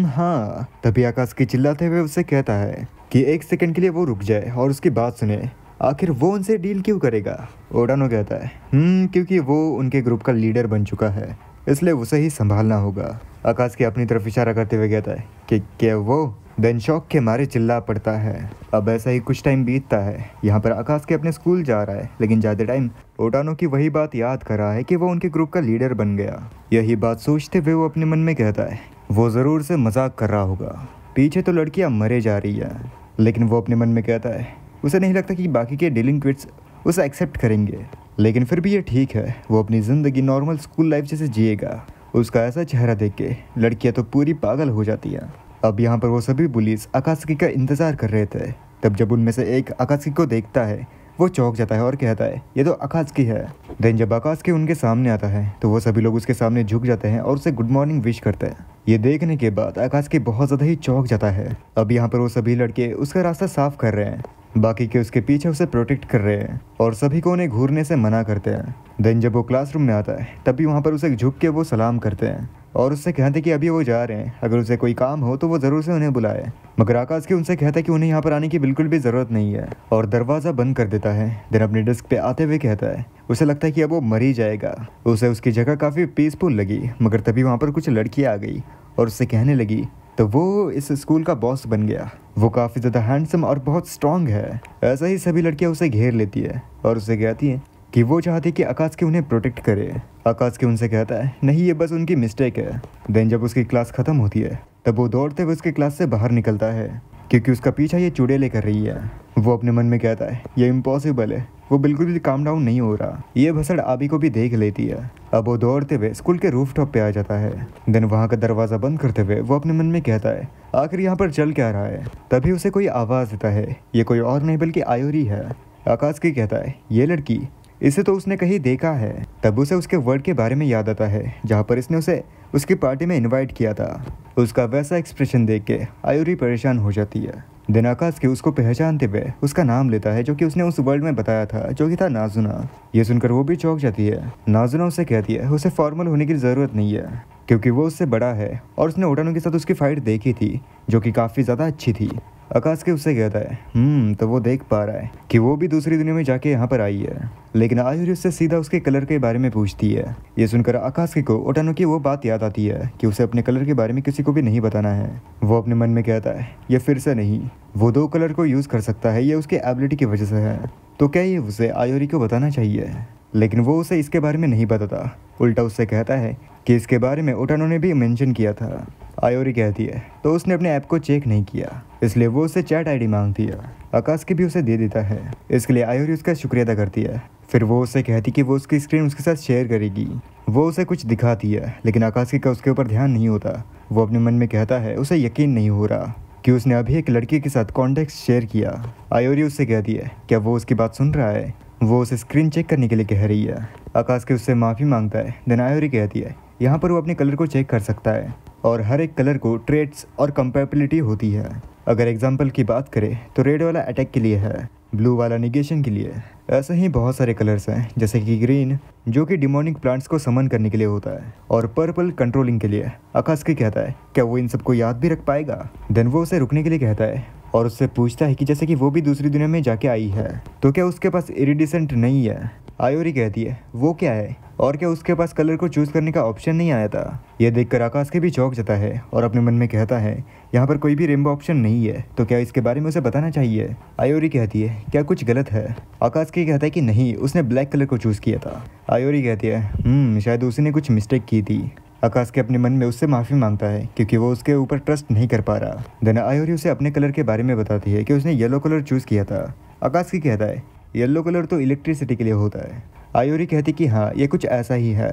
हाँ। तभी आकाश चिल्लाते हुए उससे कहता है कि 1 सेकंड के लिए वो रुक जाए और उसकी बात सुने, आखिर वो उनसे डील क्यों करेगा। ओटानो कहता है क्योंकि वो उनके ग्रुप का लीडर बन चुका है, इसलिए उसे ही संभालना होगा। आकाश अपनी तरफ इशारा करते हुए कहता है कि क्या वो। देन शॉक के मारे चिल्ला पड़ता है। अब ऐसा ही कुछ टाइम बीतता है। यहाँ पर आकाश अपने स्कूल जा रहा है, लेकिन जाते टाइम ओटानो की वही बात याद कर रहा है कि वो उनके ग्रुप का लीडर बन गया। यही बात सोचते हुए वो अपने मन में कहता है वो ज़रूर से मजाक कर रहा होगा, पीछे तो लड़कियाँ मरे जा रही है। लेकिन वो अपने मन में कहता है उसे नहीं लगता कि बाकी के डेलिंक्विट्स उसे एक्सेप्ट करेंगे, लेकिन फिर भी ये ठीक है, वो अपनी ज़िंदगी नॉर्मल स्कूल लाइफ जैसे जिएगा। उसका ऐसा चेहरा देख के लड़कियाँ तो पूरी पागल हो जाती हैं। अब यहाँ पर वो सभी पुलिस आकाशी का इंतज़ार कर रहे थे। तब जब उनमें से एक आकाशी को देखता है, वो चौंक जाता है और कहता है ये तो आकाशी है। देन जब आकाशी उनके सामने आता है तो वो सभी लोग उसके सामने झुक जाते हैं और उसे गुड मॉर्निंग विश करते हैं। ये देखने के बाद आकाशी बहुत ज़्यादा ही चौंक जाता है। अब यहाँ पर वो सभी लड़के उसका रास्ता साफ कर रहे हैं, बाकी के उसके पीछे उसे प्रोटेक्ट कर रहे हैं और सभी को उन्हें घूरने से मना करते हैं। देन जब वो क्लासरूम में आता है तभी वहाँ पर उसे झुक के वो सलाम करते हैं और उससे कहते हैं कि अभी वो जा रहे हैं, अगर उसे कोई काम हो तो वो ज़रूर से उन्हें बुलाए। मगर आकाशी उनसे कहता है कि उन्हें यहाँ पर आने की बिल्कुल भी ज़रूरत नहीं है और दरवाज़ा बंद कर देता है। देन अपने डेस्क पे आते हुए कहता है उसे लगता है कि अब वो मर ही जाएगा। उसे उसकी जगह काफ़ी पीसफुल लगी, मगर तभी वहाँ पर कुछ लड़कियाँ आ गई और उससे कहने लगी तो वो इस स्कूल का बॉस बन गया। वो काफ़ी ज़्यादा हैंडसम और बहुत स्ट्रांग है। ऐसा ही सभी लड़कियां उसे घेर लेती है और उसे कहती हैं कि वो चाहती कि आकाशी उन्हें प्रोटेक्ट करे। आकाशी उनसे कहता है नहीं, ये बस उनकी मिस्टेक है। देन जब उसकी क्लास ख़त्म होती है तब वो दौड़ते हुए उसकी क्लास से बाहर निकलता है क्योंकि उसका पीछा ये चुड़ैलें कर रही है। वो अपने मन में कहता है ये इम्पॉसिबल है, वो बिल्कुल भी काम डाउन नहीं हो रहा। ये भसड़ आबी को भी देख लेती है। अब वो दौड़ते हुए स्कूल के रूफटॉप पे आ जाता है। देन वहाँ का दरवाज़ा बंद करते हुए वो अपने मन में कहता है आखिर यहाँ पर चल क्या रहा है। तभी उसे कोई आवाज़ देता है, ये कोई और नहीं बल्कि आयोरी है। आकाशी कहता है ये लड़की, इसे तो उसने कहीं देखा है। तब उसे उसके वर्ड के बारे में याद आता है जहाँ पर इसने उसे उसकी पार्टी में इनवाइट किया था। उसका वैसा एक्सप्रेशन देख के आयोरी परेशान हो जाती है। देन आकाशी उसको पहचानते हुए उसका नाम लेता है जो कि उसने उस वर्ल्ड में बताया था, जो कि था नाजुना। ये सुनकर वो भी चौंक जाती है। नाजुना उसे कहती है उसे फॉर्मल होने की ज़रूरत नहीं है क्योंकि वो उससे बड़ा है और उसने ओटानो के साथ उसकी फ़ाइट देखी थी जो कि काफ़ी ज़्यादा अच्छी थी। आकाशी उससे कहता है तो वो देख पा रहा है कि वो भी दूसरी दुनिया में जाके यहाँ पर आई है, लेकिन आयुरी उससे सीधा उसके कलर के बारे में पूछती है। ये सुनकर आकाशी को ओटानो की वो बात याद आती है कि उसे अपने कलर के बारे में किसी को भी नहीं बताना है। वो अपने मन में कहता है ये फिर से नहीं, वो 2 कलर को यूज़ कर सकता है, ये उसके एबिलिटी की वजह से है, तो क्या ये उसे आयुरी को बताना चाहिए। लेकिन वो उसे इसके बारे में नहीं बताता, उल्टा उससे कहता है कि इसके बारे में ओटानो ने भी मेंशन किया था। आयोरी कहती है तो उसने अपने ऐप को चेक नहीं किया, इसलिए वो उससे चैट आईडी मांगती है। आकाशी भी उसे दे देता है, इसके लिए आयोरी उसका शुक्रिया अदा करती है। फिर वो उससे कहती कि वो उसकी स्क्रीन उसके साथ शेयर करेगी। वो उसे कुछ दिखाती है लेकिन आकाशी का उसके ऊपर ध्यान नहीं होता। वो अपने मन में कहता है उसे यकीन नहीं हो रहा कि उसने अभी एक लड़की के साथ कॉन्टेक्ट शेयर किया। आयोरी उससे कहती है क्या वो उसकी बात सुन रहा है। वो उसे स्क्रीन चेक करने के लिए कह रही है। आकाशी उससे माफ़ी मांगता है। देन आयोरी कहती है यहाँ पर वो अपने कलर को चेक कर सकता है और हर एक कलर को ट्रेड्स और कंपेबिलिटी होती है। अगर एग्जाम्पल की बात करें तो रेड वाला अटैक के लिए है, ब्लू वाला निगेशन के लिए। ऐसे ही बहुत सारे कलर्स हैं जैसे कि ग्रीन जो कि डिमोनिक प्लांट्स को समन करने के लिए होता है और पर्पल कंट्रोलिंग के लिए। आकाशी कहता है क्या वो इन सबको याद भी रख पाएगा। देन वो उसे रुकने के लिए कहता है और उससे पूछता है कि जैसे कि वो भी दूसरी दुनिया में जाके आई है तो क्या उसके पास इरिडिसेंट नहीं है। आयोरी कहती है वो क्या है और क्या उसके पास कलर को चूज़ करने का ऑप्शन नहीं आया था। यह देखकर आकाशी भी चौंक जाता है और अपने मन में कहता है यहाँ पर कोई भी रेनबो ऑप्शन नहीं है तो क्या इसके बारे में उसे बताना चाहिए। आयोरी कहती है क्या कुछ गलत है। आकाशी कहता है कि नहीं, उसने ब्लैक कलर को चूज़ किया था। आयोरी कहती है शायद उसने कुछ मिस्टेक की थी। आकाशी अपने मन में उससे माफ़ी मांगता है क्योंकि वो उसके ऊपर ट्रस्ट नहीं कर पा रहा। देन आयोरी उसे अपने कलर के बारे में बताती है कि उसने येलो कलर चूज़ किया था। आकाशी कहता है येलो कलर तो इलेक्ट्रिसिटी के लिए होता है। आयोरी कहती कि हाँ ये कुछ ऐसा ही है।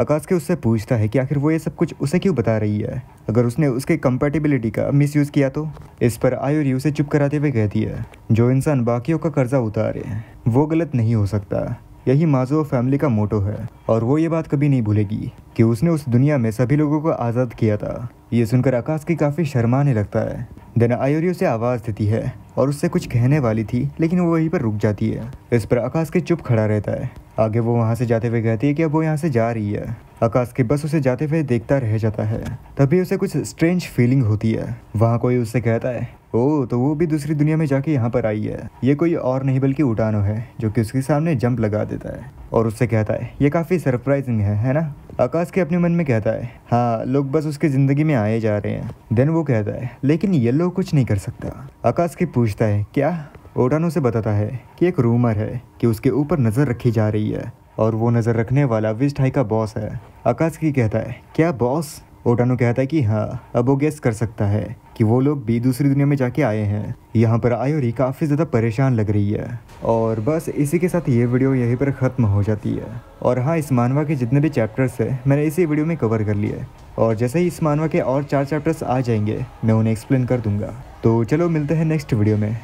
आकाशी उससे पूछता है कि आखिर वो ये सब कुछ उसे क्यों बता रही है, अगर उसने उसके कंपैटिबिलिटी का मिसयूज़ किया तो। इस पर आयोरी उसे चुप कराते हुए कहती है जो इंसान बाकियों का कर्जा उतारे वो गलत नहीं हो सकता। यही माज़ो फैमिली का मोटो है और वो ये बात कभी नहीं भूलेगी कि उसने उस दुनिया में सभी लोगों को आज़ाद किया था। ये सुनकर आकाशी काफ़ी शर्माने लगता है। देन आयोरी उसे आवाज़ देती है और उससे कुछ कहने वाली थी लेकिन वो वहीं पर रुक जाती है। इस पर आकाशी चुप खड़ा रहता है। आगे वो वहाँ से जाते हुए कहती है कि अब वो यहाँ से जा रही है। आकाशी बस उसे जाते हुए देखता रह जाता है। तभी उसे कुछ स्ट्रेंज फीलिंग होती है। वहाँ कोई उससे कहता है ओह तो वो भी दूसरी दुनिया में जाके यहाँ पर आई है। ये कोई और नहीं बल्कि ओटानो है जो कि उसके सामने जंप लगा देता है और उससे कहता है ये काफ़ी सरप्राइजिंग है ना। आकाशी अपने मन में कहता है हाँ लोग बस उसकी ज़िंदगी में आए जा रहे हैं। देन वो कहता है लेकिन येलो कुछ नहीं कर सकता। आकाशी पूछता है क्या। ओटानो से बताता है कि एक रूमर है कि उसके ऊपर नज़र रखी जा रही है और वो नज़र रखने वाला विस्ट हाई का बॉस है। आकाशी कहता है क्या बॉस। ओटानो कहता है कि हाँ, अब वो गेस कर सकता है कि वो लोग भी दूसरी दुनिया में जाके आए हैं। यहाँ पर आयोरी काफ़ी ज़्यादा परेशान लग रही है। और बस इसी के साथ ये वीडियो यहीं पर ख़त्म हो जाती है। और हाँ, इस मानवा के जितने भी चैप्टर्स हैं मैंने इसी वीडियो में कवर कर लिए। और जैसे ही इस मानवा के और 4 चैप्टर्स आ जाएंगे मैं उन्हें एक्सप्लेन कर दूंगा। तो चलो मिलते हैं नेक्स्ट वीडियो में।